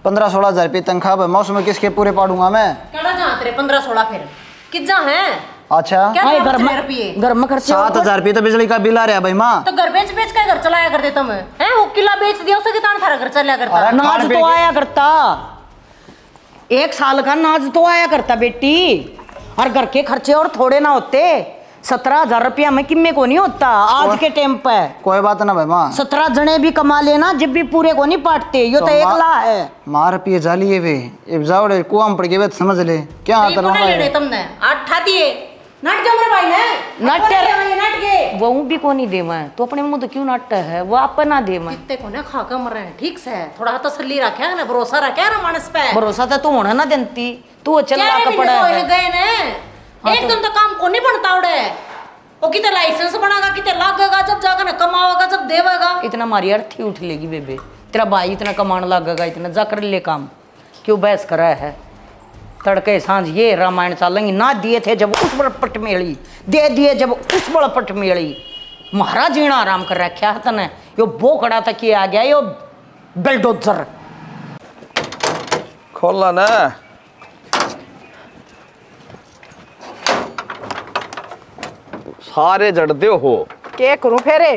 15-16 हज़ार रुपये तनख्वाह है, मैं उसमें किसके पूरे पाड़ूंगा मैं? केड़ा जहाँ तेरे 15-16 फिर कितना है? अच्छा घर में खर्चे 7,000 रुपये तो बिजली का बिल आ रहा है भाई माँ। तो घर बेच बेच के घर चलाया करते तुम हैं? वो किला बेच दिया उससे कितना थारा घर चलाया करता? नाज तो आया करता, 1 साल का नाज तो आया करता बेटी, और घर के खर्चे और थोड़े ना होते। 17,000 रुपया में किम्मे को नहीं होता आज के टाइम पे। कोई बात ना भाई माँ, 17 जने भी कमा लेना जब भी पूरे को नहीं पाटते, यो तो 1 लाख है। माँ रुपये जाली है वे अब जाओ कुआ में पड़ गए समझ ले क्या आता तुमने 8 ठा दिए नाट जाओ मेरे भाई ने नाट के वो भी को नहीं दे मैं तो अपने मुंह तो क्यों नाटक है वो आप ना दे मैं कितने को ना खा कर मर रहे हैं। ठीक से थोड़ा तसल्ली रखे ना, भरोसा रखे ना मानस पे। भरोसा तो तू होना ना देती, तू चल रहा कपड़ा है गए ने एकदम तो काम को नहीं बनता उड़े। वो कितने लाइसेंस बनागा, कितने लागेगा, जब जाकर ना कमावेगा, जब देवेगा। इतना मारी अर्थी उठ लेगी बेबे, तेरा भाई इतना कमाने लगेगा, इतना जाकर ले काम क्यों बहस कर रहा है। तड़के सांझ ये रामायण चलेंगी, ना दिए थे जब उस बड़ पट मेली, दे दिए जब उस बड़ पट मेली। महाराज जीना आराम कर रखा है तने, यो बोकड़ा तक ये आ गया, यो बेलडोजर खोलना ना सारे जड़ते हो क्या करूं फेरे?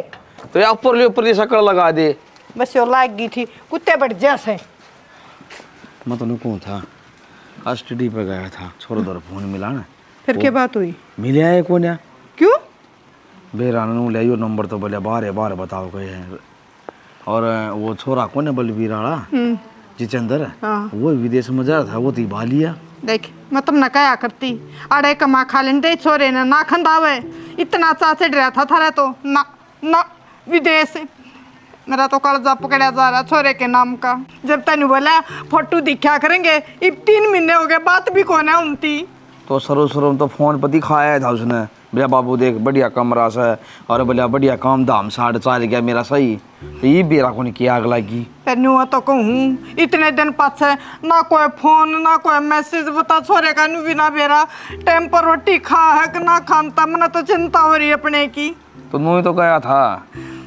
तो या ऊपर शक्ल लगा दे, बस यो लाग गई थी कुत्ते बढ़ जैसे। मैं तो कौन था एसटीडी पे गया था, छोरा दर फोन मिला ना। फिर क्या बात हुई? मिले आए कौन या क्यों? बेरानू ले यो नंबर तो बोले बार बताओ कहे हैं। और वो छोरा कौन है बलबीर वाला जितेंद्र, वो विदेश में जा रहा था, वो तो भा लिया। देख मैं तुम न कया करती, अड़े कमा खा लेते छोरे ने ना खंदावे, इतना चाचे डरा था थारा तो ना ना विदेश। मेरा तो कर्जा पकड़ा जा रहा छोरे के नाम का। जब तेन बोला फोटो दिखा करेंगे, अब 3 महीने हो गए, बात भी कौन है उनती। तो सरो तो फोन पर दिखाया था उसने, भैया बाबू देख बढ़िया कमरा से और भैया बढ़िया काम धाम 4.5 गया मेरा सही। ये बेरा को नहीं किया आग लगी। तेन तो कहूँ इतने दिन पाछे ना कोई फोन ना कोई मैसेज, बता छोरे का नु भी ना बेरा टाइम पर रोटी खा है कि ना खानता, मैंने तो चिंता हो रही है अपने की। तो नू तो गया था,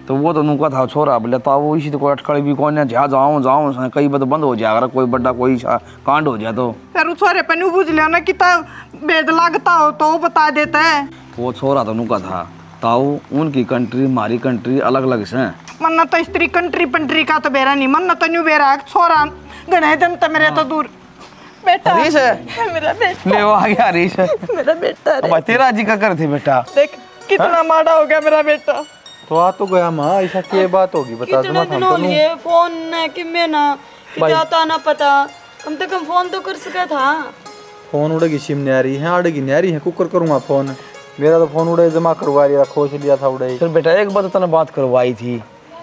तो वो तो नुका था छोरा बोले था वो इसी तो कोई अटकड़ भी कौन है, जाऊँ कई बार बंद हो जाएगा, कोई बड़ा कोई कांड हो जाए तो फिर छोरे पे नु बुझ लिया ना कि बेद लगता हो तो बता देता है। वो छोरा तो नुका था ताऊ, उनकी कंट्री हमारी कंट्री अलग अलग से। मन्ना तो स्त्री कंट्री पंट्री का तो बेरा नहीं, मन्ना तो न्यू बेरा छोरा गणे दिन तो मेरे तो दूर बेटा है मेरा बेटा। ले वो आ गया हरीश मेरा बेटा है। तेरा जी का कर थे बेटा, देख कितना माड़ा हो गया मेरा बेटा। तो आ तो गया माँ, ऐसा क्या बात होगी बता दो। कितने दिन हो लिए फोन न कि मैं ना कि जाता ना पता, कम से कम फोन तो कर सका था। फोन उड़ेगी सिम नहीं आ रही है, आड़ेगी नहीं आ रही है, कुकर करूँगा फोन। मेरा तो फोन उड़े जमा करवा लिया, खोज लिया था उड़े। फिर बेटा एक बात तने बात करवाई थी,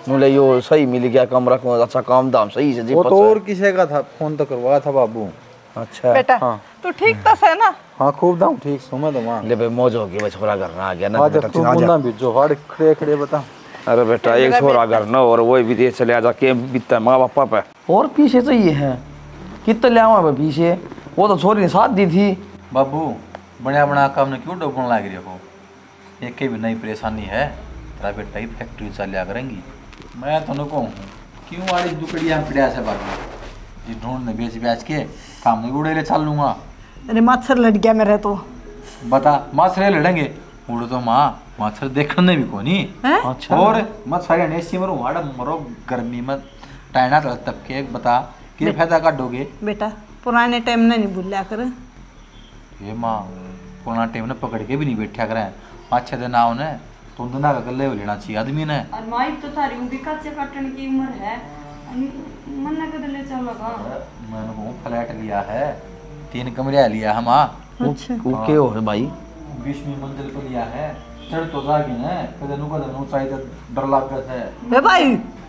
मुझे यो सही मिल गया कमरा को, अच्छा काम दाम सही से। वो तो और किसी का था, फोन तो करवाया था बाबू। अच्छा बेटा हाँ तू ठीक तो है ना? हाँ खूब दाम ठीक सुमा तो मां ले बे मौज होगी, बस छोरा घर ना आ गया ना आज तू मुन्ना भी जो हाड़ खड़े खड़े बता। अरे बेटा एक छोरा घर ना और वो विदेश चले जा के बीतता माँ बापा पे। और पीछे तो ये है कितना ले आवा पीछे, वो तो छोरी ने साथ दी थी। बाबू बना बना काम ने क्यों डूबने लग रही हो, एक भी नई परेशानी है, तेरा बेटा ही फैक्ट्री चलिया करेंगी। मैं तो कहूँ क्यों वाली दुकड़िया पड़िया से बाबू जी ढूंढने बेच बेच के काम नहीं उड़े ले चल लूँगा। अरे मच्छर लड़ गया मेरे तो। बता मच्छर लड़ेंगे उड़ तो माँ, मच्छर देखने भी कोनी। अच्छा और मच्छर नेसी मरो वाड़ा मरो गर्मी में टाइना तब के बता क्या फायदा काटोगे। बेटा पुराने टाइम ने नहीं भूलिया कर। ये माँ पुराना टाइम ने पकड़ के भी नहीं बैठा करें, 5-6 दिन आओ ने तो दिन का गले लेना चाहिए आदमी ने। और माई तो थारी उनकी कच्चे काटने की उम्र है, मन ना कर ले चलोगा। मैंने वो फ्लैट लिया है, 3 कमरे लिया है माँ। अच्छा ओके हो भाई 20वीं मंजिल पर लिया है, चढ़ तो जागी ने कदे नु कदे ऊंचाई तो डर लागत है। बे भाई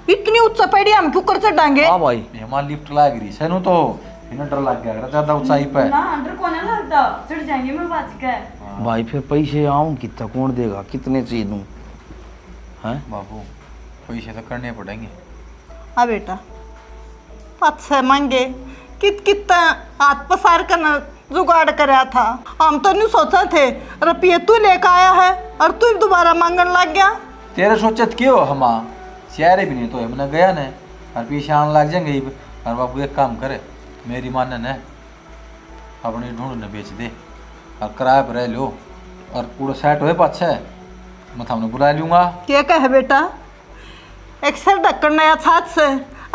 इतनी ऊंचा पेड़ी हम क्यों कर चढ़ाएंगे? हां भाई हमारी लिफ्ट लाग रही है नु तो इन्हें डर लग गया ज्यादा ऊंचाई पे ना अंदर कौन है लगता, चढ़ जाएंगे मैं बात के। भाई फिर पैसे आऊं कितना कौन देगा, कितने चाहिए दूं हैं बाबू, पैसे तो करने पड़ेंगे। हाँ बेटा 5-6 मांगे कित कितना हाथ पसार कर जुगाड़ कराया था। हम तो नहीं सोचा थे रुपये तू लेकर आया है और तू दोबारा मांगने लग गया। तेरे सोचत क्यों हमा शहर भी नहीं तो हमने गया ने और पीछे आने लग जाएंगे। और बाबू एक काम करे, मेरी माने ने अपनी ढूंढ ने बेच दे और किराए पर रह लो और पूरा सेट हो पाछे मैं थाने बुला लूँगा। क्या कहे बेटा, एक सर ढक्कन नया छात से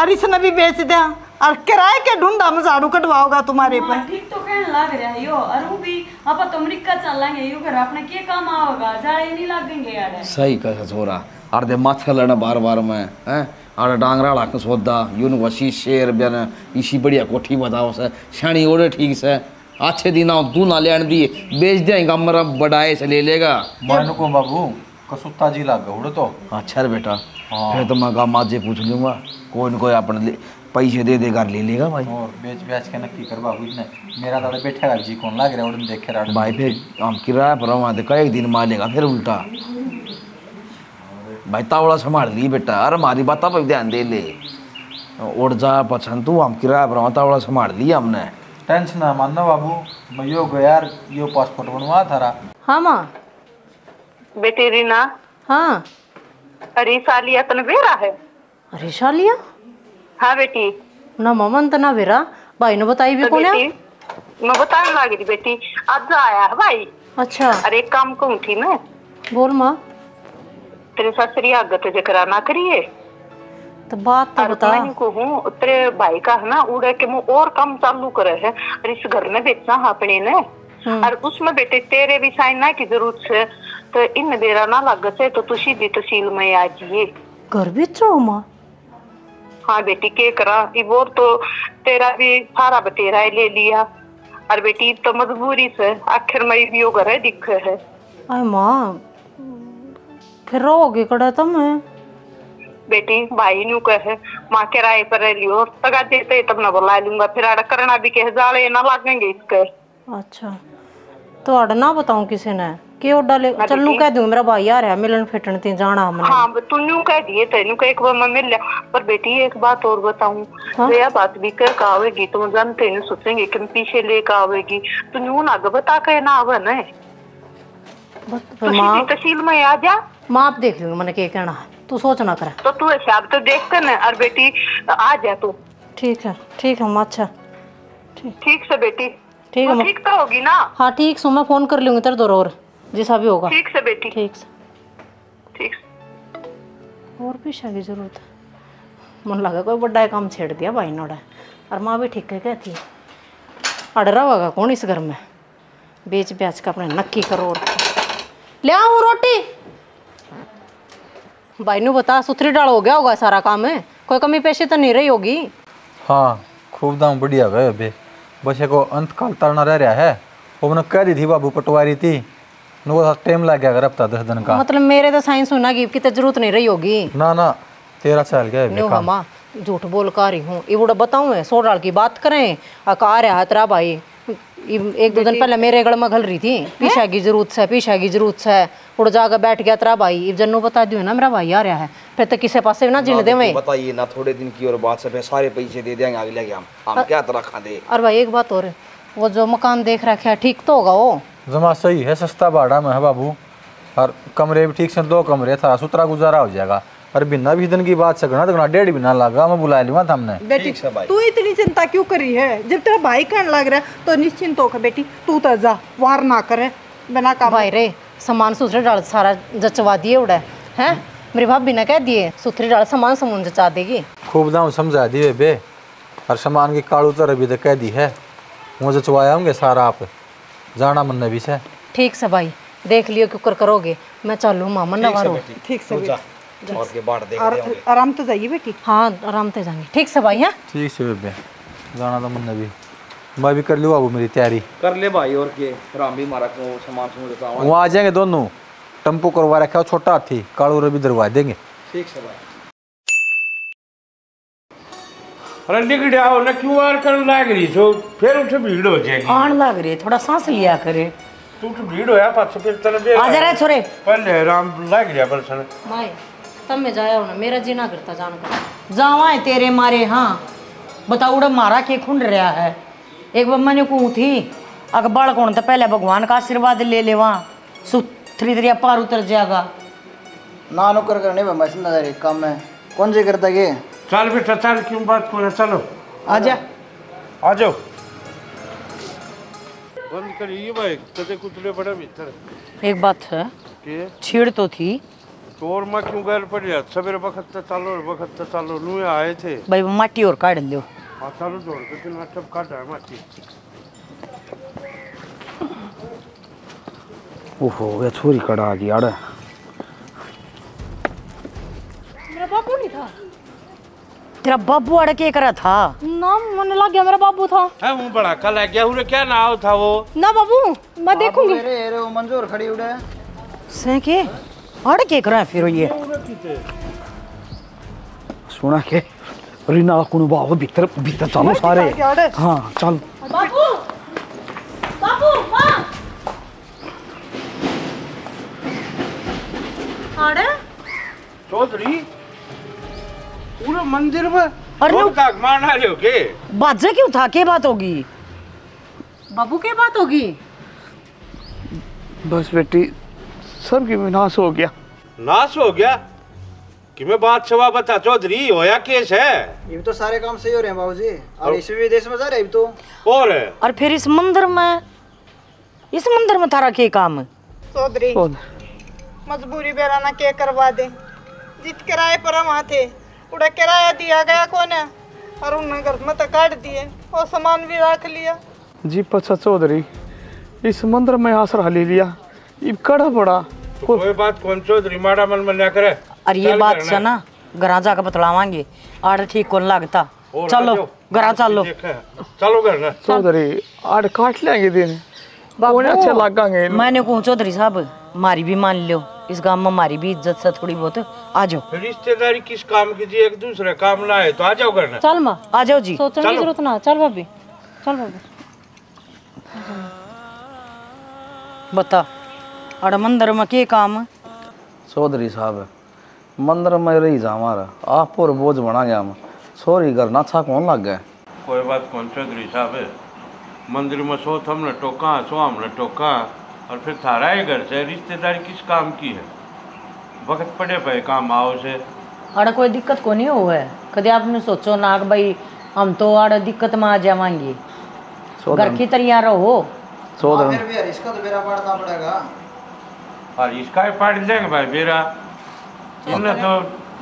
और इसने भी बेच दिया और किराए के ढूंढा में झाड़ू कटवाओगा तुम्हारे पे। ठीक तो कहने लग रहा है यो और वो भी आप तो अमेरिका चलेंगे यो घर अपने क्या काम आओगा, जाड़े नहीं लगेंगे यार। सही कह छोरा और दे माथा लड़ना बार बार में हैं और डांगरा लाख सौदा यून वसी शेर बन इसी बढ़िया कोठी बताओ से शानी ओढ़े ठीक से अच्छे दिन आओ तू ना लेन दी बेच देगा मेरा बड़ाए से ले लेगा। मैंने को बाबू कसुत्ता जी लाग उड़ तो अच्छा रे बेटा फिर तो मैं गाँव माजे पूछ लूँगा कोई न कोई अपने पैसे दे देगा ले लेगा भाई। और बेच के नक्की कर बाबू ने मेरा दादा बैठेगा जी कौन लाग रहा है देखे रहा भाई फिर हम किराया पर वहाँ तो कई दिन मार लेगा फिर उल्टा भाई तावड़ा संभाल ली बेटा। अरे हमारी बात पर ध्यान दे ले उड़ जा पसंद तू हम किराया पर वहाँ तावड़ा संभाल लिया हमने। टेंशन ना मानना बाबू मैं यो गया यार यो पासपोर्ट बनवा था रहा। हाँ माँ। बेटी रीना। हाँ। अरे सालिया तन बेरा है। अरे शालिया। हाँ बेटी। ना ममन तो ना बेरा भाई ने बताई भी कौन है। मैं बताने लगी थी बेटी आज आया है भाई। अच्छा। अरे एक काम कहूँ थी मैं। बोल माँ। तेरे ससुरी आगत जकरा ना करिए तो बात तो बता। मैं कहूँ तेरे भाई का है ना उड़े के मुँह और काम चालू करे है और इस घर में बेचना है अपने ने और उसमें बेटे तेरे भी साइन ना की जरूरत है तो इन बेरा ना लग से तो तू सीधी तहसील में आ जाइए। घर बेचो माँ। हाँ बेटी के करा वो तो तेरा भी सारा बतेरा ले लिया और बेटी तो मजबूरी से आखिर में भी वो घर दिखे है। अरे माँ फिर रहोगे कड़ा तुम बेटी भाई न्यू कहे माँ किराए पर रह लियो तगा देते तब ना बुला लूंगा फिर आड़ा करना भी कहे जाले ना लगेंगे इसके। अच्छा तो आड़ा ना बताऊं किसी ने कि वो डाले चलू कह दूं मेरा भाई आ रहा है मिलन फिटन तीन जाना हमने। हाँ तू न्यू कह दिए तेनू का एक बार मैं मिल लिया पर बेटी एक बात और बताऊं। हाँ? यह बात भी कर आवेगी तुम जानते नहीं सोचेंगे कि पीछे लेकर आवेगी तो न्यू ना बता के ना आवे न तहसील में आ जा। माँ आप देख लूंगी मैंने क्या कहना है तू सोच ना करे तो तू हिसाब तो देख कर न और बेटी आ जा तू। ठीक है माँ। अच्छा ठीक से बेटी ठीक है ठीक तो होगी ना। हाँ ठीक सो मैं फोन कर लूंगी तेरे दौर और जैसा भी होगा। ठीक से बेटी ठीक से ठीक और भी शायद जरूरत है मन लगा कोई बड़ा काम छेड़ दिया भाई नोड़ा और माँ भी ठीक है कहती अड़ रहा होगा कौन इस घर में बेच ब्याच का अपने नक्की करो ले आऊँ रोटी भाई ने बता सुथरी डाल हो गया होगा सारा काम है कोई कमी पेशी तो नहीं रही होगी। हाँ खूब दाम बढ़िया गए बे बस को अंत काल तरना रह रहा है वो मैंने कह दी थी बाबू पटवारी थी वो टाइम लग गया हफ्ता 10 दिन का। मतलब मेरे तो साइंस होना की तो जरूरत नहीं रही होगी ना 13 साल गए माँ झूठ बोल कर रही हूँ ये बूढ़ा बताऊँ 100 डाल की बात करें आ रहा है तेरा भाई 1-2 दिन पहले मेरे गल में घल रही थी पीछा की जरूरत है उड़ जाकर बैठ गया तेरा भाई जन्नू बता दियो ना मेरा भाई आ रहा है फिर तो किसी पासे ना जीने दे बताइए ना थोड़े दिन की और बात से सारे पैसे दे देंगे आगे लगे हम क्या तरह खा दे। और भाई एक बात और वो जो मकान देख रखा है ठीक तो होगा वो जमा सही है सस्ता भाड़ा में है बाबू और कमरे भी ठीक से 2 कमरे था सुथरा गुजारा हो जाएगा और बिना भी दिन की बात सकना तो 1.5 महीना लगा मैं बुला लूंगा था हमने। बेटी तू इतनी चिंता क्यों करी है जब तेरा भाई कहने लग रहा है तो निश्चिंत होकर बेटी तू तो जा वार ना करे बिना काम भाई रे सामान सुथरे डाल सारा जचवा दिए उड़ा है मेरी भाभी ने कह दिए सुथरी डाल सामान समून जचा देगी खूब दाम समझा दिए बे और सामान की काड़ू तो अभी तक कह दी है वो जचवाया होंगे सारा आप जाना मन भी से। ठीक से भाई देख लियो क्यों करोगे मैं चलूँ मामन नवारो। ठीक से और के बाढ़ देख आराम तो जाइए बेटी। हाँ आराम से जाएंगे ठीक से भाई है ठीक से बेबे जाना तो मन भी मैं भी कर लूँ बाबू मेरी तैयारी कर ले भाई और के राम भी मारा को सामान वहाँ आ जाएंगे दोनों टम्पो करवा रखा छोटा हाथी कालू रवि दरवा देंगे। ठीक से भाई। अरे निकल आओ ना क्यों आर कर लाग रही सो फिर उठे भीड़ हो जाएगी आन लग रही थोड़ा सांस लिया करे तू तो भीड़ होया पाछ फिर तने आ जा रे छोरे पहले आराम लाग गया बरसन माई तब मैं जाया हूं ना मेरा जीना करता जान कर जावा है तेरे मारे हाँ बताओ उड़ा मारा के खुंड रहा है। एक बार मैंने कहूँ थी अगर बाल कौन तो पहले भगवान का आशीर्वाद ले ले, वहाँ सुथरी दरिया पार उतर जाएगा। ना नुकर करने में मशीन नजर कम है कौन से करता के। चल बेटा चल, क्यों बात को, चलो आजा आ जाओ। बंद करिए भाई, कदे कुतले बड़ा भीतर। एक बात है, के छेड़ तो थी तोर मां क्यों गैर पड़ गया? सवेरे वक्त तो चालो नुए आए थे भाई, वो माटी और काट लो। हाँ चालो जोड़ के कितना टप काटा है माटी। ओहो ये छोरी कड़ा आ गई आड़े। मेरा बाबू नहीं था। तेरा बाबू अड़ के करा था ना, मन लग गया मेरा बाबू था। है वो बड़ा कल आ गया हुए, क्या नाव था वो? ना बाबू मैं देखूंगी। अरे वो मंजूर खड़ी उड़े से के अड़ के करा फिर ये सुना के रीना कुनु बाबू भीतर भीतर चलो सारे। हाँ चल बाबू बाबू मां अरे चौधरी पूरे मंदिर में और लोग ताक मारना रहे हो के? बाजे क्यों था, के बात होगी? बाबू के बात होगी? बस बेटी सबकी विनाश हो गया। नाश हो गया कि मैं बात सवा बता चौधरी, होया केस है? ये तो सारे काम सही हो रहे हैं बाबूजी। और इस विदेश में जा रहे हैं तो। और फिर इस मंदिर में थारा के काम? चौधरी मजबूरी बेरा ना के करवा दे, जित किराए पर हम थे उड़ा किराया दिया गया कौन है, और उन्होंने घर में तो काट दिए और सामान भी रख लिया। जी पचा चौधरी इस मंदिर में आसरा ले लिया, ये कड़ा पड़ा। कोई बात कौन चौधरी माड़ा मन में ना करे। और ये बात से ना घर जाकर बतलावांगे, आड़ ठीक कौन लगता। चलो घर चलो, चलो घर ना। चौधरी आड़ काट लेंगे दिन अच्छे लगेंगे। मैंने कहूँ चौधरी साहब मारी भी मान लो, इस गांव में हमारी भी इज्जत से थोड़ी बहुत आ जाओ। रिश्तेदारी किस काम की जी, एक दूसरे काम ना है तो आ जाओ करना। चल मां आ जाओ जी, सोचने की जरूरत ना। चल भाभी चल भाभी। बता अड़ मंदिर में के काम? चौधरी साहब मंदिर में रही जा हमारा आप और बोझ बना गया हम सोरी घर ना था कौन लग गए। कोई बात कौन चौधरी साहब, मंदिर में सो हमने टोका, सो हमने टोका, और फिर थारा है घर से रिश्तेदारी किस काम की है? वक्त पड़े पे काम आओ से। अड़ कोई दिक्कत को नहीं हुआ है कभी आपने सोचो ना कि भाई हम तो अड़ दिक्कत में आ जावांगे, घर की तरह रहो। चौधरी फिर भी यार इसका तो बेरा पाड़ना पड़ेगा। और इसका ही पाट देंगे भाई बेरा, इन्हें तो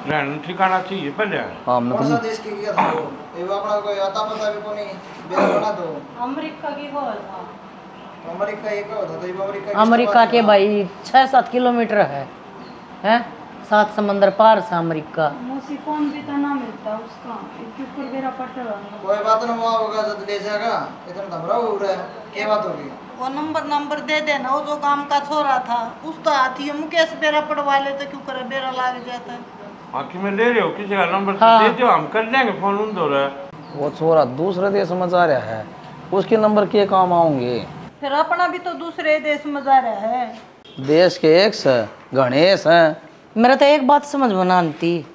रहना ठिकाना चाहिए पहले। हमने कौन सा देश की किया था वो? ये अपना कोई आता पता भी कोनी बेरा बना दो। अमेरिका की हो था। अमेरिका एक होता तो ये अमेरिका के भाई 6-7 किलोमीटर है 7 समंदर पार से अमेरिका। मुझे फोन भी तो ना मिलता उसका, इसके ऊपर मेरा पट्टा लगा। कोई बात ना हुआ होगा जब ले जाएगा, इतना धमरा हो रहा है, क्या बात होगी? वो नंबर दे देना, वो जो काम का छोरा था उस तो आती है मुकेश बेरा पड़वा ले तो क्यों करे, बेरा लाग जाता है। बाकी में ले रहे हो किसी का नंबर तो दे दो, हम कर लेंगे फोन उन दो रहा। वो छोरा दूसरे देश में जा रहा है, उसके नंबर के काम आऊंगे? फिर अपना भी तो दूसरे देश में जा रहा है। देश के एक से गणेश है। मेरा तो एक बात समझ में ना आती,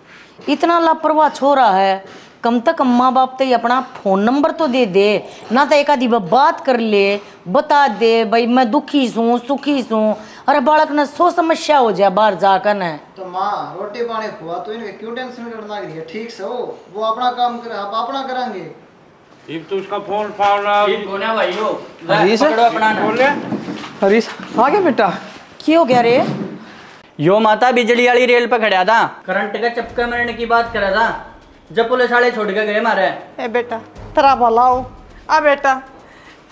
इतना लापरवाह छोरा है, कम तक माँ बाप तो अपना फोन नंबर तो दे दे ना, तो एक आधी बात कर ले, बता दे भाई मैं दुखी सूँ सुखी सूँ। अरे बालक ने सो समस्या हो जाए बाहर जाकर न। तो माँ रोटी पानी खुआ तो इनके क्यों टेंशन करना है? ठीक से वो अपना काम करे, आप अपना कराएंगे। ये तो उसका फोन फावना हरीश हरीश आ गया बेटा। क्यों हो गया रे? यो माता बिजली वाली रेल पे खड़ा था, करंट का चपका मारने की बात करा था, जब पुलिस वाले छोड़ के गए मारे। ए बेटा तेरा भला हो, आ बेटा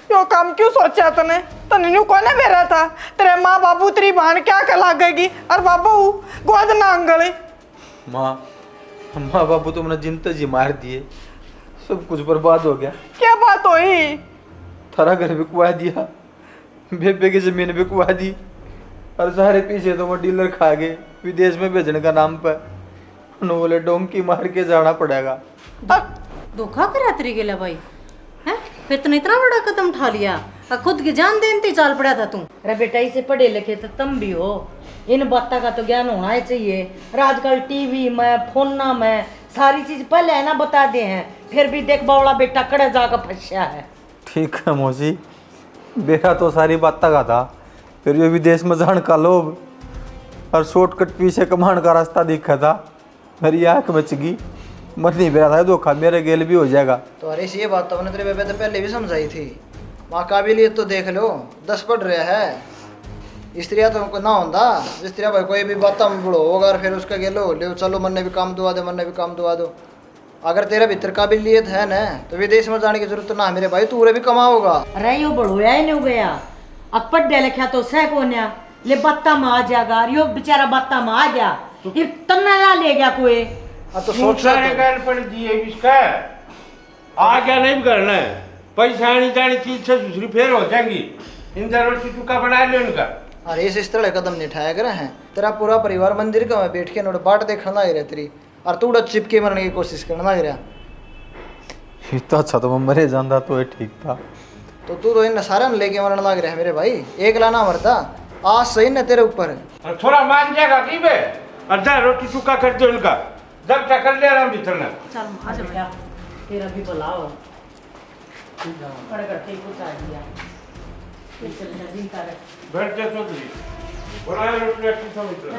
यो काम क्यों सोचा तने? तने न्यू कोने मेरा था, तेरे माँ बाबू तेरी बहन क्या कर लागेगी, और बाबू गोद ना अंगले। माँ बाबू तुमने जिंदा जी मार दिए, सब कुछ बर्बाद हो गया। क्या बात हुई? थारा घर बिकवा दिया, बेबे की जमीन बिकवा दी, और सारे पीछे तो वो डीलर खा गए विदेश में भेजने का नाम पर। उन्होंने बोले डोंकी मार के जाना पड़ेगा। धोखा करा तेरी गेला भाई है, फिर तूने इतना बड़ा कदम उठा लिया, खुद की जान देने चाल पड़ा था तू। अरे बेटा इसे पढ़े लिखे तो तुम भी हो, इन बातों का तो ज्ञान होना ही चाहिए। और आजकल टीवी में फोना में सारी चीज पहले है ना बता दे हैं, फिर भी देख बावड़ा बेटा कड़े जाकर फंसा है। ठीक है मौसी, बेरा तो सारी बात का था, फिर ये विदेश में जान का लोभ और शॉर्टकट पीछे कमाने का रास्ता दिखा था, मेरी आँख बच गई। मन नहीं बेरा था धोखा मेरे गेल भी हो जाएगा। तो अरे ये बात तो मैंने तेरे बेबे तो पहले भी समझाई थी। माँ काबिलियत तो देख लो, 10 पढ़ रहा है। स्त्रिया तो हमको ना होता, स्त्रिया भाई कोई भी बात हम बुढ़ो होगा और फिर उसका गेलो ले चलो मन ने भी काम दुआ दो, मन ने भी काम दुआ दो। अगर तेरा भीतर काबिलियत है ना तो विदेश में जाने की जरूरत ना है मेरे भाई, तू रे भी कमाओगा। अरे यो बढ़ोया ही नहीं गया, अब पढ़ लिखा तो सह कोन्या ले बत्ता में आ जाएगा, यो बेचारा बत्ता में आ गया, ये तना ना ले गया कोई। तो सोच सारे घर पड़ दिए इसका आ क्या नहीं करना है, पैसा आनी जानी चीज से दूसरी फेर हो जाएंगी। इन रोटी चुका बना लो इनका। अरे इस तरह कदम नहीं उठाया कर हैं, तेरा पूरा परिवार मंदिर का में बैठ के नोट बाट देखना लग रहा तेरी, और तू उड़ा चिपके मरने की कोशिश करना लग रहा। इतना अच्छा तो मैं मरे जाता तो ये ठीक था। तो इन सारा लेके मरने लग रहा है मेरे भाई, एक लाना मरता आज सही न तेरे ऊपर। थोड़ा मान जाएगा की बे, अच्छा रोटी चुका कर दो इनका, जब तक कर ले रहा हूँ भीतर ना। चल आ जा भैया, तेरा भी बुलाओ। बड़े करते कुछ आ गया। चल जल्दी कर। बैठ जा चौधरी, बनाए रोटी अच्छी समझ लो।